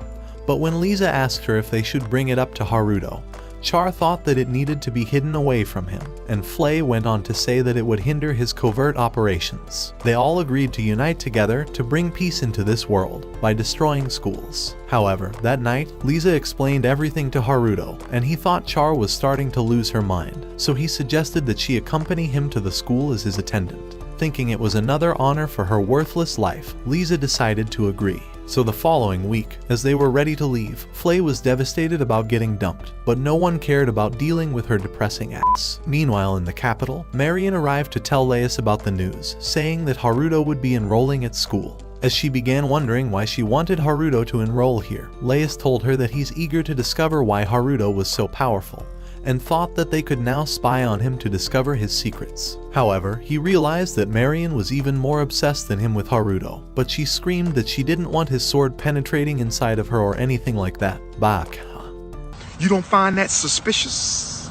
Speaker 1: but when Lisa asked her if they should bring it up to Haruto, Char thought that it needed to be hidden away from him, and Flay went on to say that it would hinder his covert operations. They all agreed to unite together to bring peace into this world by destroying schools. However, that night, Lisa explained everything to Haruto, and he thought Char was starting to lose her mind, so he suggested that she accompany him to the school as his attendant. Thinking it was another honor for her worthless life, Lisa decided to agree. So the following week, as they were ready to leave, Flay was devastated about getting dumped, but no one cared about dealing with her depressing ass. Meanwhile, in the capital, Marion arrived to tell Laius about the news, saying that Haruto would be enrolling at school. As she began wondering why she wanted Haruto to enroll here, Laius told her that he's eager to discover why Haruto was so powerful, and thought that they could now spy on him to discover his secrets. However, he realized that Marion was even more obsessed than him with Haruto, but she screamed that she didn't want his sword penetrating inside of her or anything like that. Baka.
Speaker 6: You don't find that suspicious?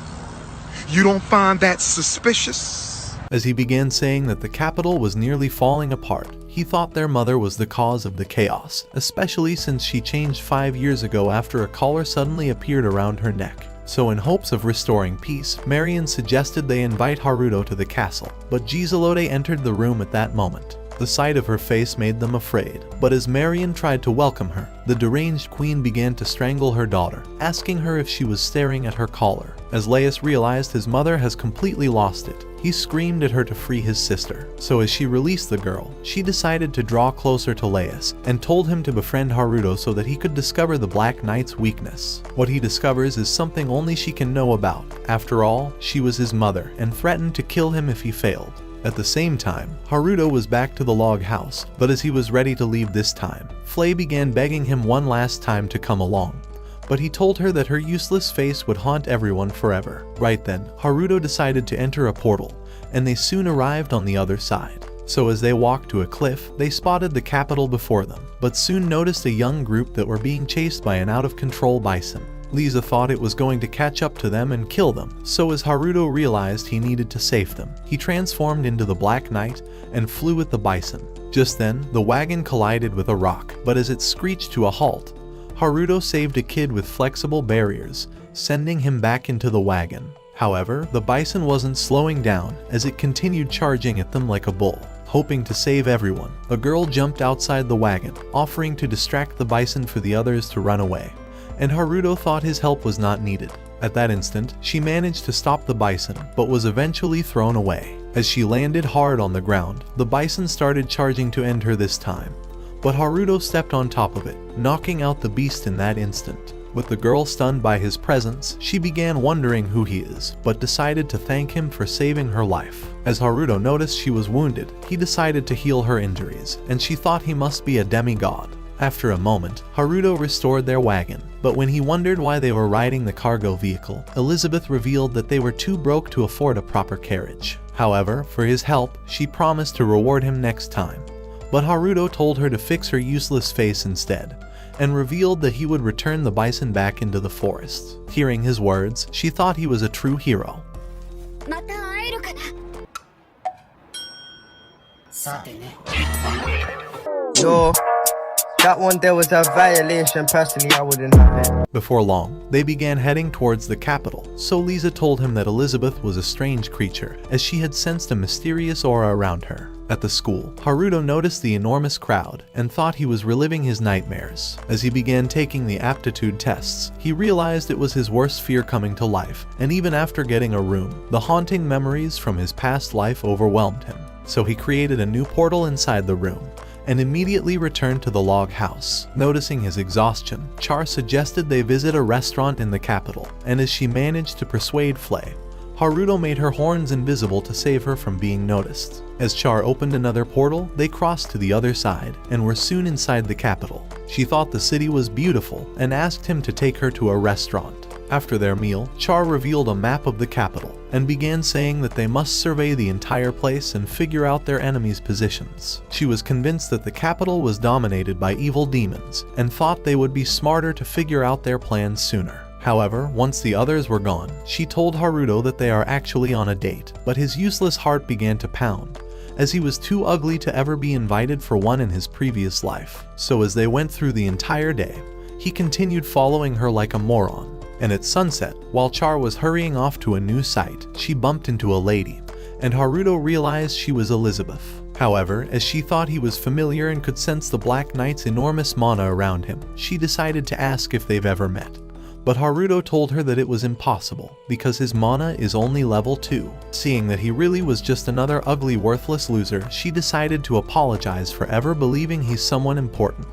Speaker 6: You don't find that suspicious?
Speaker 1: As he began saying that the capital was nearly falling apart, he thought their mother was the cause of the chaos, especially since she changed 5 years ago after a collar suddenly appeared around her neck. So in hopes of restoring peace, Marion suggested they invite Haruto to the castle, but Giselotte entered the room at that moment. The sight of her face made them afraid, but as Marion tried to welcome her, the deranged queen began to strangle her daughter, asking her if she was staring at her collar. As Laius realized his mother has completely lost it, he screamed at her to free his sister. So as she released the girl, she decided to draw closer to Laius and told him to befriend Haruto so that he could discover the Black Knight's weakness. What he discovers is something only she can know about. After all, she was his mother and threatened to kill him if he failed. At the same time, Haruto was back to the log house, but as he was ready to leave this time, Flay began begging him one last time to come along. But he told her that her useless face would haunt everyone forever. Right then, Haruto decided to enter a portal, and they soon arrived on the other side. So as they walked to a cliff, they spotted the capital before them, but soon noticed a young group that were being chased by an out-of-control bison. Lisa thought it was going to catch up to them and kill them, so as Haruto realized he needed to save them, he transformed into the Black Knight and flew at the bison. Just then, the wagon collided with a rock, but as it screeched to a halt, Haruto saved a kid with flexible barriers, sending him back into the wagon. However, the bison wasn't slowing down as it continued charging at them like a bull. Hoping to save everyone, a girl jumped outside the wagon, offering to distract the bison for the others to run away. And Haruto thought his help was not needed. At that instant, she managed to stop the bison, but was eventually thrown away. As she landed hard on the ground, the bison started charging to end her this time. But Haruto stepped on top of it, knocking out the beast in that instant. With the girl stunned by his presence, she began wondering who he is, but decided to thank him for saving her life. As Haruto noticed she was wounded, he decided to heal her injuries, and she thought he must be a demigod. After a moment, Haruto restored their wagon, but when he wondered why they were riding the cargo vehicle, Elizabeth revealed that they were too broke to afford a proper carriage. However, for his help, she promised to reward him next time. But Haruto told her to fix her useless face instead, and revealed that he would return the bison back into the forest. Hearing his words, she thought he was a true hero.
Speaker 7: Yo, that one there was a violation. Personally, I wouldn't have it.
Speaker 1: Before long, they began heading towards the capital, so Lisa told him that Elizabeth was a strange creature, as she had sensed a mysterious aura around her. At the school, Haruto noticed the enormous crowd and thought he was reliving his nightmares. As he began taking the aptitude tests, he realized it was his worst fear coming to life, and even after getting a room, the haunting memories from his past life overwhelmed him. So he created a new portal inside the room, and immediately returned to the log house. Noticing his exhaustion, Char suggested they visit a restaurant in the capital, and as she managed to persuade Flay, Haruto made her horns invisible to save her from being noticed. As Char opened another portal, they crossed to the other side, and were soon inside the capital. She thought the city was beautiful, and asked him to take her to a restaurant. After their meal, Char revealed a map of the capital, and began saying that they must survey the entire place and figure out their enemies' positions. She was convinced that the capital was dominated by evil demons, and thought they would be smarter to figure out their plans sooner. However, once the others were gone, she told Haruto that they are actually on a date, but his useless heart began to pound, as he was too ugly to ever be invited for one in his previous life. So as they went through the entire day, he continued following her like a moron. And at sunset, while Char was hurrying off to a new site, she bumped into a lady, and Haruto realized she was Elizabeth. However, as she thought he was familiar and could sense the Black Knight's enormous mana around him, she decided to ask if they've ever met. But Haruto told her that it was impossible, because his mana is only level 2. Seeing that he really was just another ugly, worthless loser, she decided to apologize for ever believing he's someone important,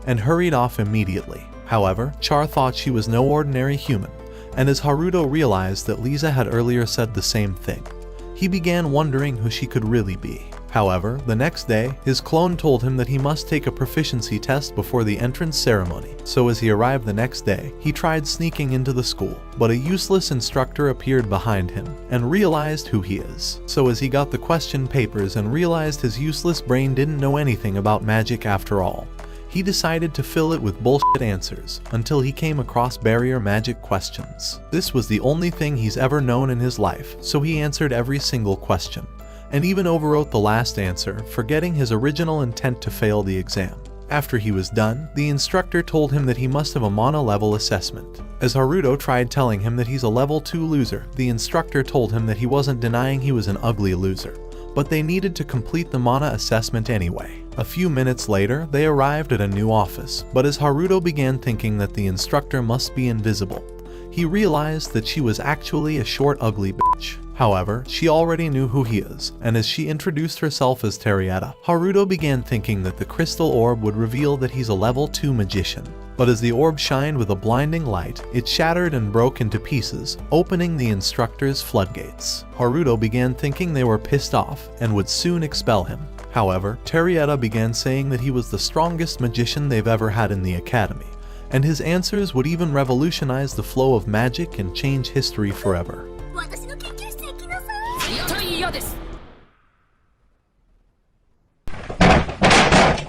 Speaker 1: and hurried off immediately. However, Char thought she was no ordinary human, and as Haruto realized that Lisa had earlier said the same thing, he began wondering who she could really be. However, the next day, his clone told him that he must take a proficiency test before the entrance ceremony, so as he arrived the next day, he tried sneaking into the school, but a useless instructor appeared behind him and realized who he is. So as he got the question papers and realized his useless brain didn't know anything about magic after all, he decided to fill it with bullshit answers until he came across barrier magic questions. This was the only thing he's ever known in his life, so he answered every single question, and even overwrote the last answer, forgetting his original intent to fail the exam. After he was done, the instructor told him that he must have a mana-level assessment. As Haruto tried telling him that he's a level 2 loser, the instructor told him that he wasn't denying he was an ugly loser, but they needed to complete the mana assessment anyway. A few minutes later, they arrived at a new office, but as Haruto began thinking that the instructor must be invisible, he realized that she was actually a short ugly bitch. However, she already knew who he is, and as she introduced herself as Terrietta, Haruto began thinking that the crystal orb would reveal that he's a level 2 magician. But as the orb shined with a blinding light, it shattered and broke into pieces, opening the instructor's floodgates. Haruto began thinking they were pissed off and would soon expel him. However, Terrietta began saying that he was the strongest magician they've ever had in the academy, and his answers would even revolutionize the flow of magic and change history forever.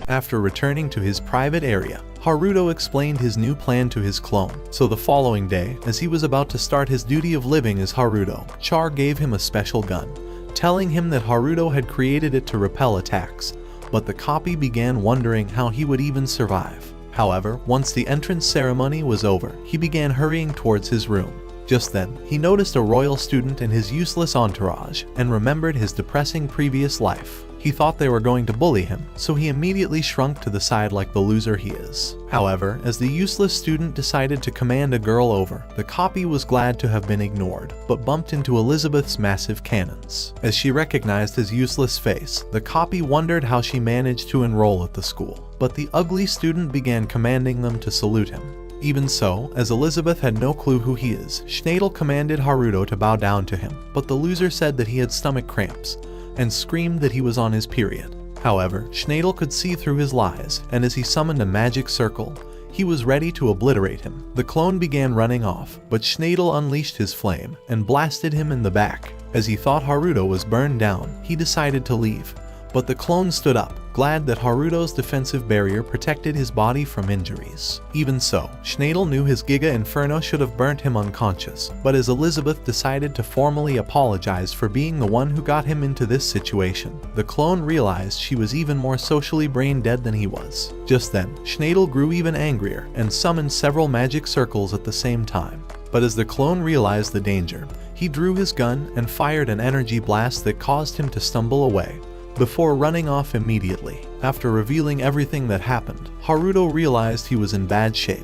Speaker 1: After returning to his private area, Haruto explained his new plan to his clone. So the following day, as he was about to start his duty of living as Haruto, Char gave him a special gun, telling him that Haruto had created it to repel attacks, but the copy began wondering how he would even survive. However, once the entrance ceremony was over, he began hurrying towards his room. Just then, he noticed a royal student in his useless entourage and remembered his depressing previous life. He thought they were going to bully him, so he immediately shrunk to the side like the loser he is. However, as the useless student decided to command a girl over, the copy was glad to have been ignored, but bumped into Elizabeth's massive cannons. As she recognized his useless face, the copy wondered how she managed to enroll at the school, but the ugly student began commanding them to salute him. Even so, as Elizabeth had no clue who he is, Schneider commanded Haruto to bow down to him, but the loser said that he had stomach cramps, and screamed that he was on his period. However, Schneider could see through his lies, and as he summoned a magic circle, he was ready to obliterate him. The clone began running off, but Schneider unleashed his flame and blasted him in the back. As he thought Haruto was burned down, he decided to leave, but the clone stood up, glad that Haruto's defensive barrier protected his body from injuries. Even so, Schneider knew his Giga Inferno should have burnt him unconscious, but as Elizabeth decided to formally apologize for being the one who got him into this situation, the clone realized she was even more socially brain dead than he was. Just then, Schneider grew even angrier and summoned several magic circles at the same time. But as the clone realized the danger, he drew his gun and fired an energy blast that caused him to stumble away, before running off immediately. After revealing everything that happened, Haruto realized he was in bad shape,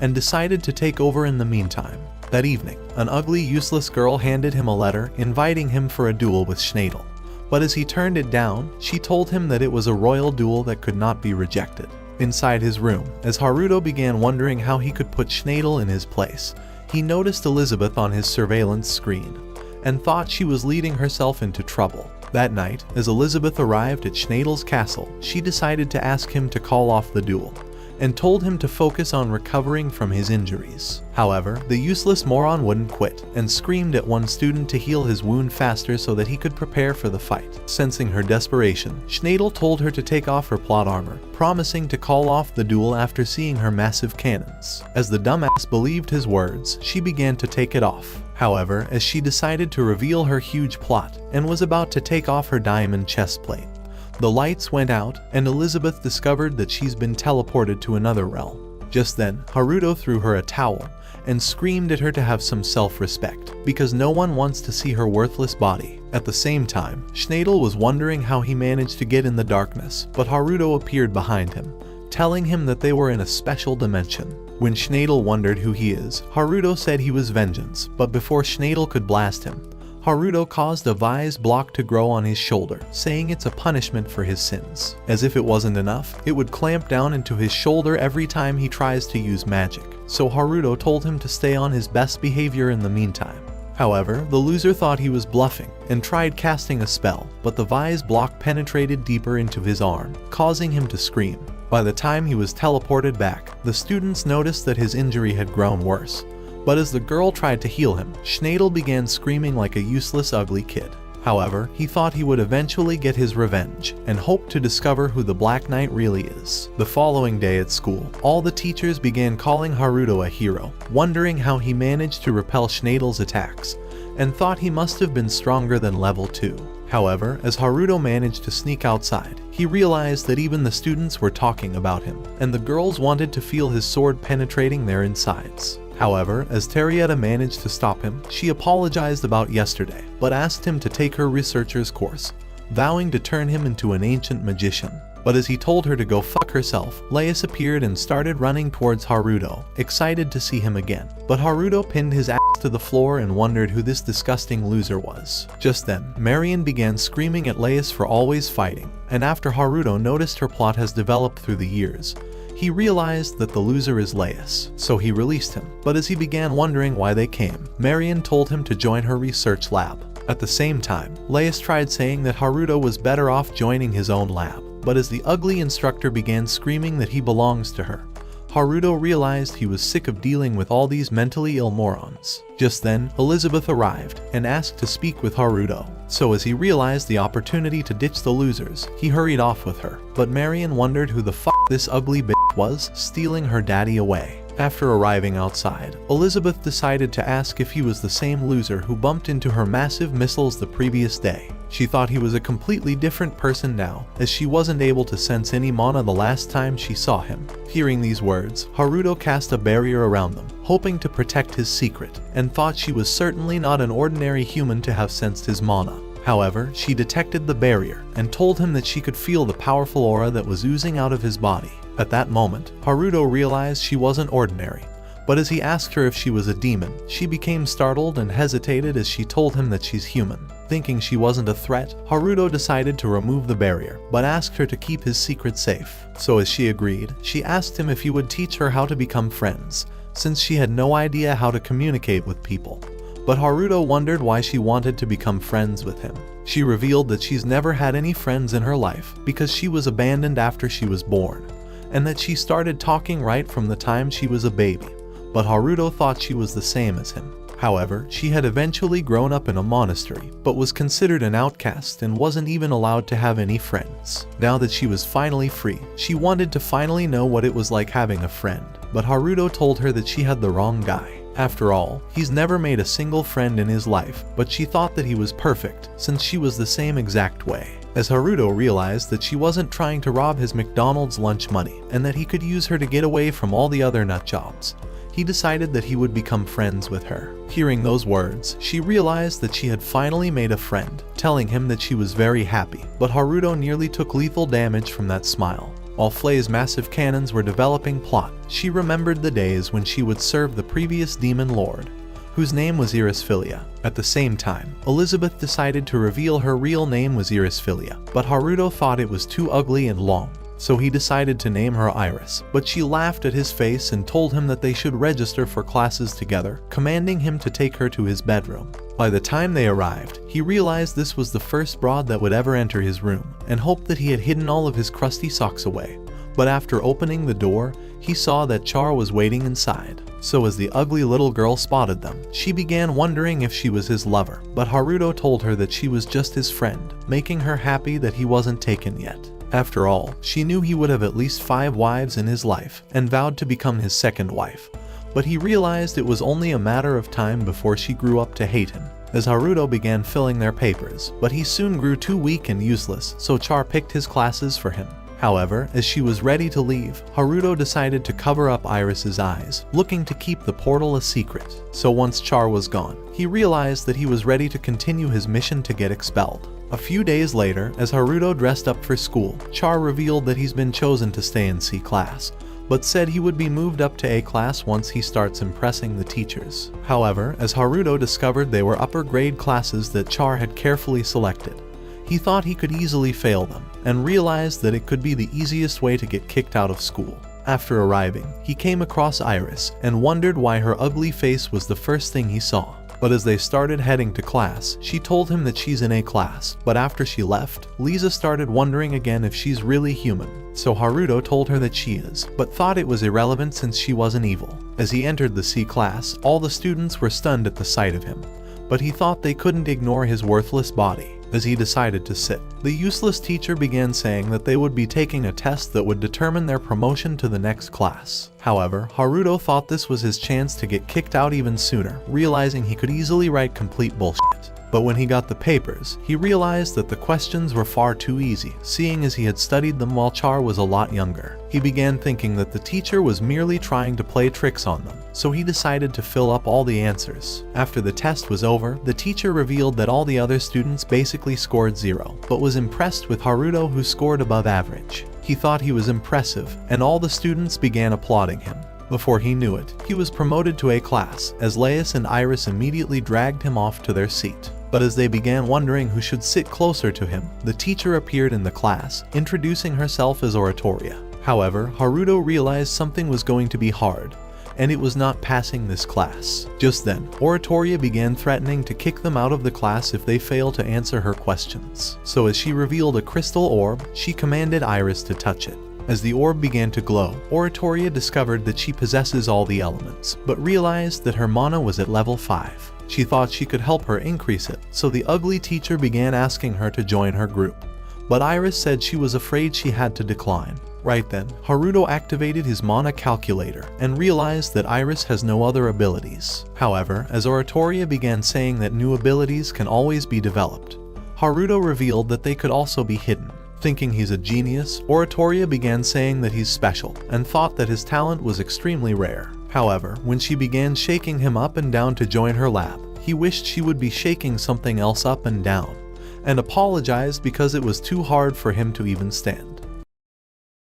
Speaker 1: and decided to take over in the meantime. That evening, an ugly, useless girl handed him a letter inviting him for a duel with Schneider. But as he turned it down, she told him that it was a royal duel that could not be rejected. Inside his room, as Haruto began wondering how he could put Schneider in his place, he noticed Elizabeth on his surveillance screen, and thought she was leading herself into trouble. That night, as Elizabeth arrived at Schneider's castle, she decided to ask him to call off the duel, and told him to focus on recovering from his injuries. However, the useless moron wouldn't quit, and screamed at one student to heal his wound faster so that he could prepare for the fight. Sensing her desperation, Schneider told her to take off her plot armor, promising to call off the duel after seeing her massive cannons. As the dumbass believed his words, she began to take it off. However, as she decided to reveal her huge plot, and was about to take off her diamond chestplate, the lights went out, and Elizabeth discovered that she's been teleported to another realm. Just then, Haruto threw her a towel, and screamed at her to have some self-respect, because no one wants to see her worthless body. At the same time, Schneider was wondering how he managed to get in the darkness, but Haruto appeared behind him, telling him that they were in a special dimension. When Schneider wondered who he is, Haruto said he was Vengeance, but before Schneider could blast him, Haruto caused a vise block to grow on his shoulder, saying it's a punishment for his sins. As if it wasn't enough, it would clamp down into his shoulder every time he tries to use magic, so Haruto told him to stay on his best behavior in the meantime. However, the loser thought he was bluffing and tried casting a spell, but the vise block penetrated deeper into his arm, causing him to scream. By the time he was teleported back, the students noticed that his injury had grown worse. But as the girl tried to heal him, Schneider began screaming like a useless, ugly kid. However, he thought he would eventually get his revenge and hoped to discover who the Black Knight really is. The following day at school, all the teachers began calling Haruto a hero, wondering how he managed to repel Schneider's attacks, and thought he must have been stronger than level 2. However, as Haruto managed to sneak outside, he realized that even the students were talking about him, and the girls wanted to feel his sword penetrating their insides. However, as Terrietta managed to stop him, she apologized about yesterday, but asked him to take her researcher's course, vowing to turn him into an ancient magician. But as he told her to go fuck herself, Laius appeared and started running towards Haruto, excited to see him again. But Haruto pinned his ass to the floor and wondered who this disgusting loser was. Just then, Marion began screaming at Laius for always fighting, and after Haruto noticed her plot has developed through the years, he realized that the loser is Laius, so he released him. But as he began wondering why they came, Marion told him to join her research lab. At the same time, Laius tried saying that Haruto was better off joining his own lab, but as the ugly instructor began screaming that he belongs to her, Haruto realized he was sick of dealing with all these mentally ill morons. Just then, Elizabeth arrived and asked to speak with Haruto. So as he realized the opportunity to ditch the losers, he hurried off with her. But Marion wondered who the fuck this ugly bitch was, stealing her daddy away. After arriving outside, Elizabeth decided to ask if he was the same loser who bumped into her massive missiles the previous day. She thought he was a completely different person now, as she wasn't able to sense any mana the last time she saw him. Hearing these words, Haruto cast a barrier around them, hoping to protect his secret, and thought she was certainly not an ordinary human to have sensed his mana. However, she detected the barrier and told him that she could feel the powerful aura that was oozing out of his body. At that moment, Haruto realized she wasn't ordinary, but as he asked her if she was a demon, she became startled and hesitated as she told him that she's human. Thinking she wasn't a threat, Haruto decided to remove the barrier, but asked her to keep his secret safe. So as she agreed, she asked him if he would teach her how to become friends, since she had no idea how to communicate with people. But Haruto wondered why she wanted to become friends with him. She revealed that she's never had any friends in her life because she was abandoned after she was born, and that she started talking right from the time she was a baby. But Haruto thought she was the same as him. However, she had eventually grown up in a monastery, but was considered an outcast and wasn't even allowed to have any friends. Now that she was finally free, she wanted to finally know what it was like having a friend, but Haruto told her that she had the wrong guy. After all, he's never made a single friend in his life, but she thought that he was perfect, since she was the same exact way. As Haruto realized that she wasn't trying to rob his McDonald's lunch money, and that he could use her to get away from all the other nutjobs, he decided that he would become friends with her. Hearing those words, she realized that she had finally made a friend, telling him that she was very happy, but Haruto nearly took lethal damage from that smile. While Flay's massive cannons were developing plot, she remembered the days when she would serve the previous demon lord, whose name was Irisphilia. At the same time, Elizabeth decided to reveal her real name was Irisphilia, but Haruto thought it was too ugly and long, so he decided to name her Iris. But she laughed at his face and told him that they should register for classes together, commanding him to take her to his bedroom. By the time they arrived, he realized this was the first broad that would ever enter his room, and hoped that he had hidden all of his crusty socks away. But after opening the door, he saw that Char was waiting inside. So as the ugly little girl spotted them, she began wondering if she was his lover, but Haruto told her that she was just his friend, making her happy that he wasn't taken yet. After all, she knew he would have at least 5 wives in his life, and vowed to become his second wife. But he realized it was only a matter of time before she grew up to hate him, as Haruto began filling their papers, but he soon grew too weak and useless, so Char picked his classes for him. However, as she was ready to leave, Haruto decided to cover up Iris's eyes, looking to keep the portal a secret. So once Char was gone, he realized that he was ready to continue his mission to get expelled. A few days later, as Haruto dressed up for school, Char revealed that he's been chosen to stay in C class, but said he would be moved up to A class once he starts impressing the teachers. However, as Haruto discovered they were upper grade classes that Char had carefully selected, he thought he could easily fail them, and realized that it could be the easiest way to get kicked out of school. After arriving, he came across Iris, and wondered why her ugly face was the first thing he saw. But as they started heading to class, she told him that she's in a class, but after she left, Lisa started wondering again if she's really human. So Haruto told her that she is, but thought it was irrelevant since she wasn't evil. As he entered the C class, all the students were stunned at the sight of him, but he thought they couldn't ignore his worthless body. As he decided to sit, the useless teacher began saying that they would be taking a test that would determine their promotion to the next class. However, Haruto thought this was his chance to get kicked out even sooner, realizing he could easily write complete bullshit. But when he got the papers, he realized that the questions were far too easy, seeing as he had studied them while Char was a lot younger. He began thinking that the teacher was merely trying to play tricks on them, so he decided to fill up all the answers. After the test was over, the teacher revealed that all the other students basically scored 0, but was impressed with Haruto, who scored above average. He thought he was impressive, and all the students began applauding him. Before he knew it, he was promoted to A class, as Laius and Iris immediately dragged him off to their seat. But as they began wondering who should sit closer to him, the teacher appeared in the class, introducing herself as Oratoria. However, Haruto realized something was going to be hard, and it was not passing this class. Just then, Oratoria began threatening to kick them out of the class if they failed to answer her questions. So as she revealed a crystal orb, she commanded Iris to touch it. As the orb began to glow, Oratoria discovered that she possesses all the elements, but realized that her mana was at level 5. She thought she could help her increase it, so the ugly teacher began asking her to join her group. But Iris said she was afraid she had to decline. Right then, Haruto activated his mana calculator and realized that Iris has no other abilities. However, as Oratoria began saying that new abilities can always be developed, Haruto revealed that they could also be hidden. Thinking he's a genius, Oratoria began saying that he's special and thought that his talent was extremely rare. However, when she began shaking him up and down to join her lab, he wished she would be shaking something else up and down, and apologized because it was too hard for him to even stand.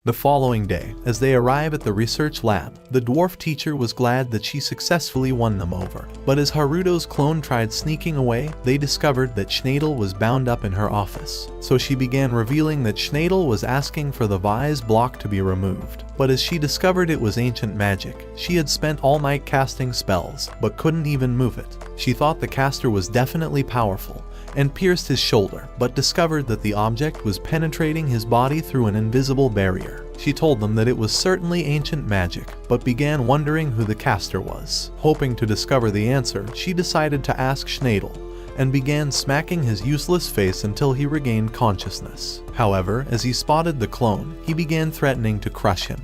Speaker 1: The following day, as they arrive at the research lab, the dwarf teacher was glad that she successfully won them over. But as Haruto's clone tried sneaking away, they discovered that Schneider was bound up in her office. So she began revealing that Schneider was asking for the vise block to be removed. But as she discovered it was ancient magic, she had spent all night casting spells, but couldn't even move it. She thought the caster was definitely powerful, and pierced his shoulder, but discovered that the object was penetrating his body through an invisible barrier. She told them that it was certainly ancient magic, but began wondering who the caster was. Hoping to discover the answer, she decided to ask Schneider, and began smacking his useless face until he regained consciousness. However, as he spotted the clone, he began threatening to crush him.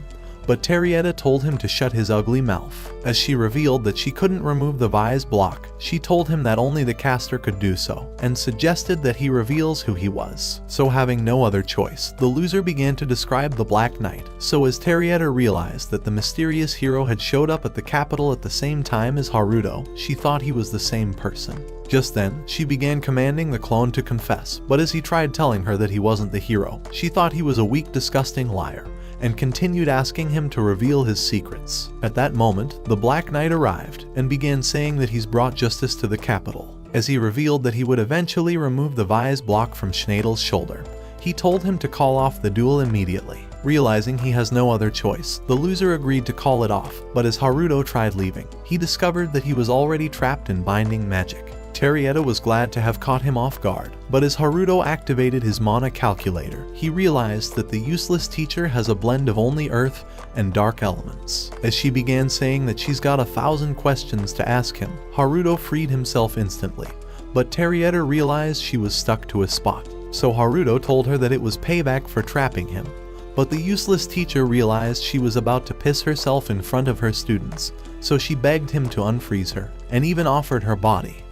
Speaker 1: But Terrietta told him to shut his ugly mouth. As she revealed that she couldn't remove the vise block, she told him that only the caster could do so, and suggested that he reveals who he was. So having no other choice, the loser began to describe the Black Knight. So as Terrietta realized that the mysterious hero had showed up at the capital at the same time as Haruto, she thought he was the same person. Just then, she began commanding the clone to confess, but as he tried telling her that he wasn't the hero, she thought he was a weak, disgusting liar, and continued asking him to reveal his secrets. At that moment, the Black Knight arrived and began saying that he's brought justice to the capital. As he revealed that he would eventually remove the vise block from Schneider's shoulder, he told him to call off the duel immediately. Realizing he has no other choice, the loser agreed to call it off, but as Haruto tried leaving, he discovered that he was already trapped in binding magic. Terrietta was glad to have caught him off guard, but as Haruto activated his mana calculator, he realized that the useless teacher has a blend of only earth and dark elements. As she began saying that she's got 1,000 questions to ask him, Haruto freed himself instantly, but Terrietta realized she was stuck to a spot. So Haruto told her that it was payback for trapping him, but the useless teacher realized she was about to piss herself in front of her students, so she begged him to unfreeze her, and even offered her body.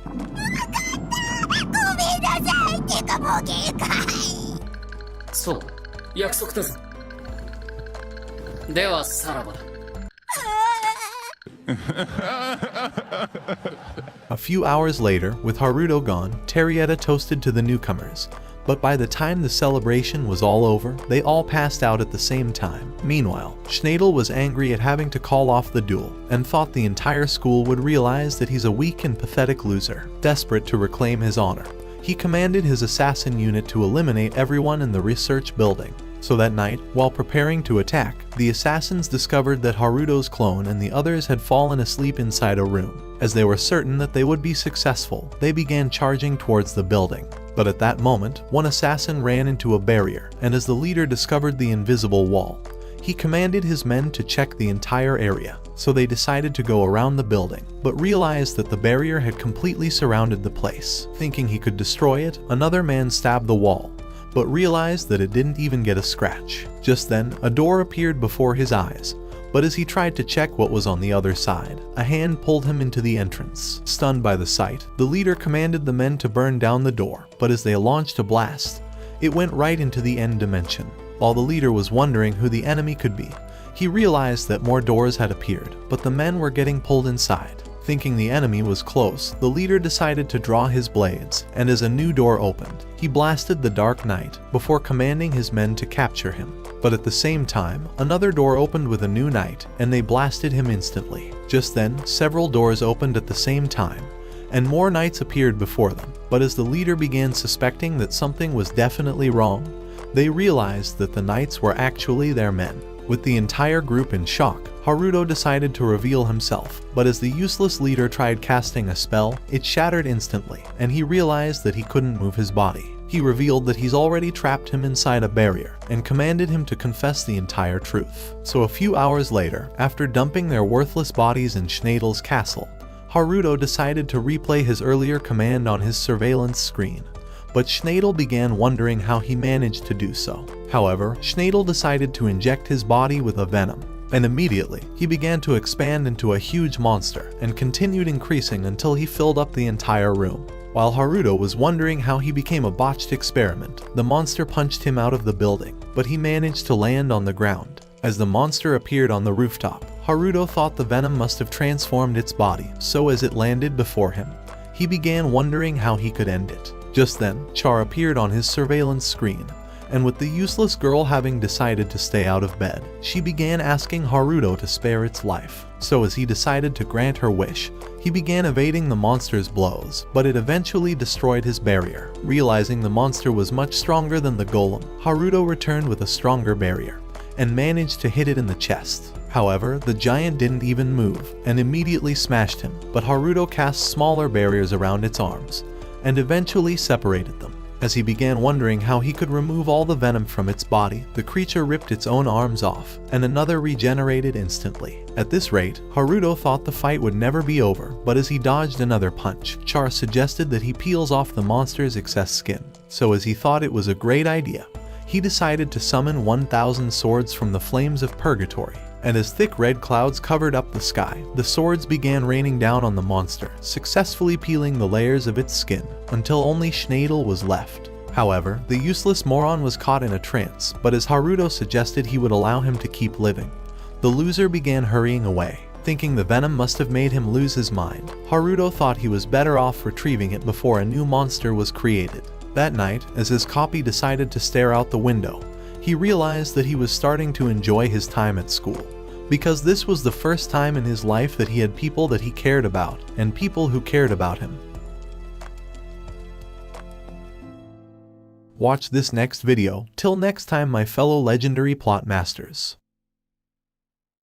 Speaker 8: So, 約束だぞ。ではさらばだ。
Speaker 1: A few hours later, with Haruto gone, Terrietta toasted to the newcomers, but by the time the celebration was all over, they all passed out at the same time. Meanwhile, Schneider was angry at having to call off the duel, and thought the entire school would realize that he's a weak and pathetic loser. Desperate to reclaim his honor, he commanded his assassin unit to eliminate everyone in the research building. So that night, while preparing to attack, the assassins discovered that Haruto's clone and the others had fallen asleep inside a room. As they were certain that they would be successful, they began charging towards the building. But at that moment, one assassin ran into a barrier, and as the leader discovered the invisible wall, he commanded his men to check the entire area. So they decided to go around the building, but realized that the barrier had completely surrounded the place. Thinking he could destroy it, another man stabbed the wall, but realized that it didn't even get a scratch. Just then, a door appeared before his eyes, but as he tried to check what was on the other side, a hand pulled him into the entrance. Stunned by the sight, the leader commanded the men to burn down the door, but as they launched a blast, it went right into the end dimension. While the leader was wondering who the enemy could be, he realized that more doors had appeared, but the men were getting pulled inside. Thinking the enemy was close, the leader decided to draw his blades, and as a new door opened, he blasted the Dark Knight before commanding his men to capture him. But at the same time, another door opened with a new knight, and they blasted him instantly. Just then, several doors opened at the same time, and more knights appeared before them. But as the leader began suspecting that something was definitely wrong, they realized that the knights were actually their men. With the entire group in shock, Haruto decided to reveal himself, but as the useless leader tried casting a spell, it shattered instantly, and he realized that he couldn't move his body. He revealed that he's already trapped him inside a barrier, and commanded him to confess the entire truth. So a few hours later, after dumping their worthless bodies in Schnadel's castle, Haruto decided to replay his earlier command on his surveillance screen. But Schnadel began wondering how he managed to do so. However, Schnadel decided to inject his body with a venom, and immediately, he began to expand into a huge monster, and continued increasing until he filled up the entire room. While Haruto was wondering how he became a botched experiment, the monster punched him out of the building, but he managed to land on the ground. As the monster appeared on the rooftop, Haruto thought the venom must have transformed its body, so as it landed before him, he began wondering how he could end it. Just then, Char appeared on his surveillance screen, and with the useless girl having decided to stay out of bed, she began asking Haruto to spare its life. So as he decided to grant her wish, he began evading the monster's blows, but it eventually destroyed his barrier. Realizing the monster was much stronger than the golem, Haruto returned with a stronger barrier, and managed to hit it in the chest. However, the giant didn't even move, and immediately smashed him, but Haruto cast smaller barriers around its arms, and eventually separated them. As he began wondering how he could remove all the venom from its body, the creature ripped its own arms off, and another regenerated instantly. At this rate, Haruto thought the fight would never be over, but as he dodged another punch, Char suggested that he peels off the monster's excess skin. So as he thought it was a great idea, he decided to summon 1,000 swords from the flames of purgatory. And as thick red clouds covered up the sky, the swords began raining down on the monster, successfully peeling the layers of its skin, until only Schnadel was left. However, the useless moron was caught in a trance, but as Haruto suggested he would allow him to keep living, the loser began hurrying away. Thinking the venom must have made him lose his mind, Haruto thought he was better off retrieving it before a new monster was created. That night, as his copy decided to stare out the window, he realized that he was starting to enjoy his time at school, because this was the first time in his life that he had people that he cared about, and people who cared about him. Watch this next video. Till next time, my fellow legendary plot masters.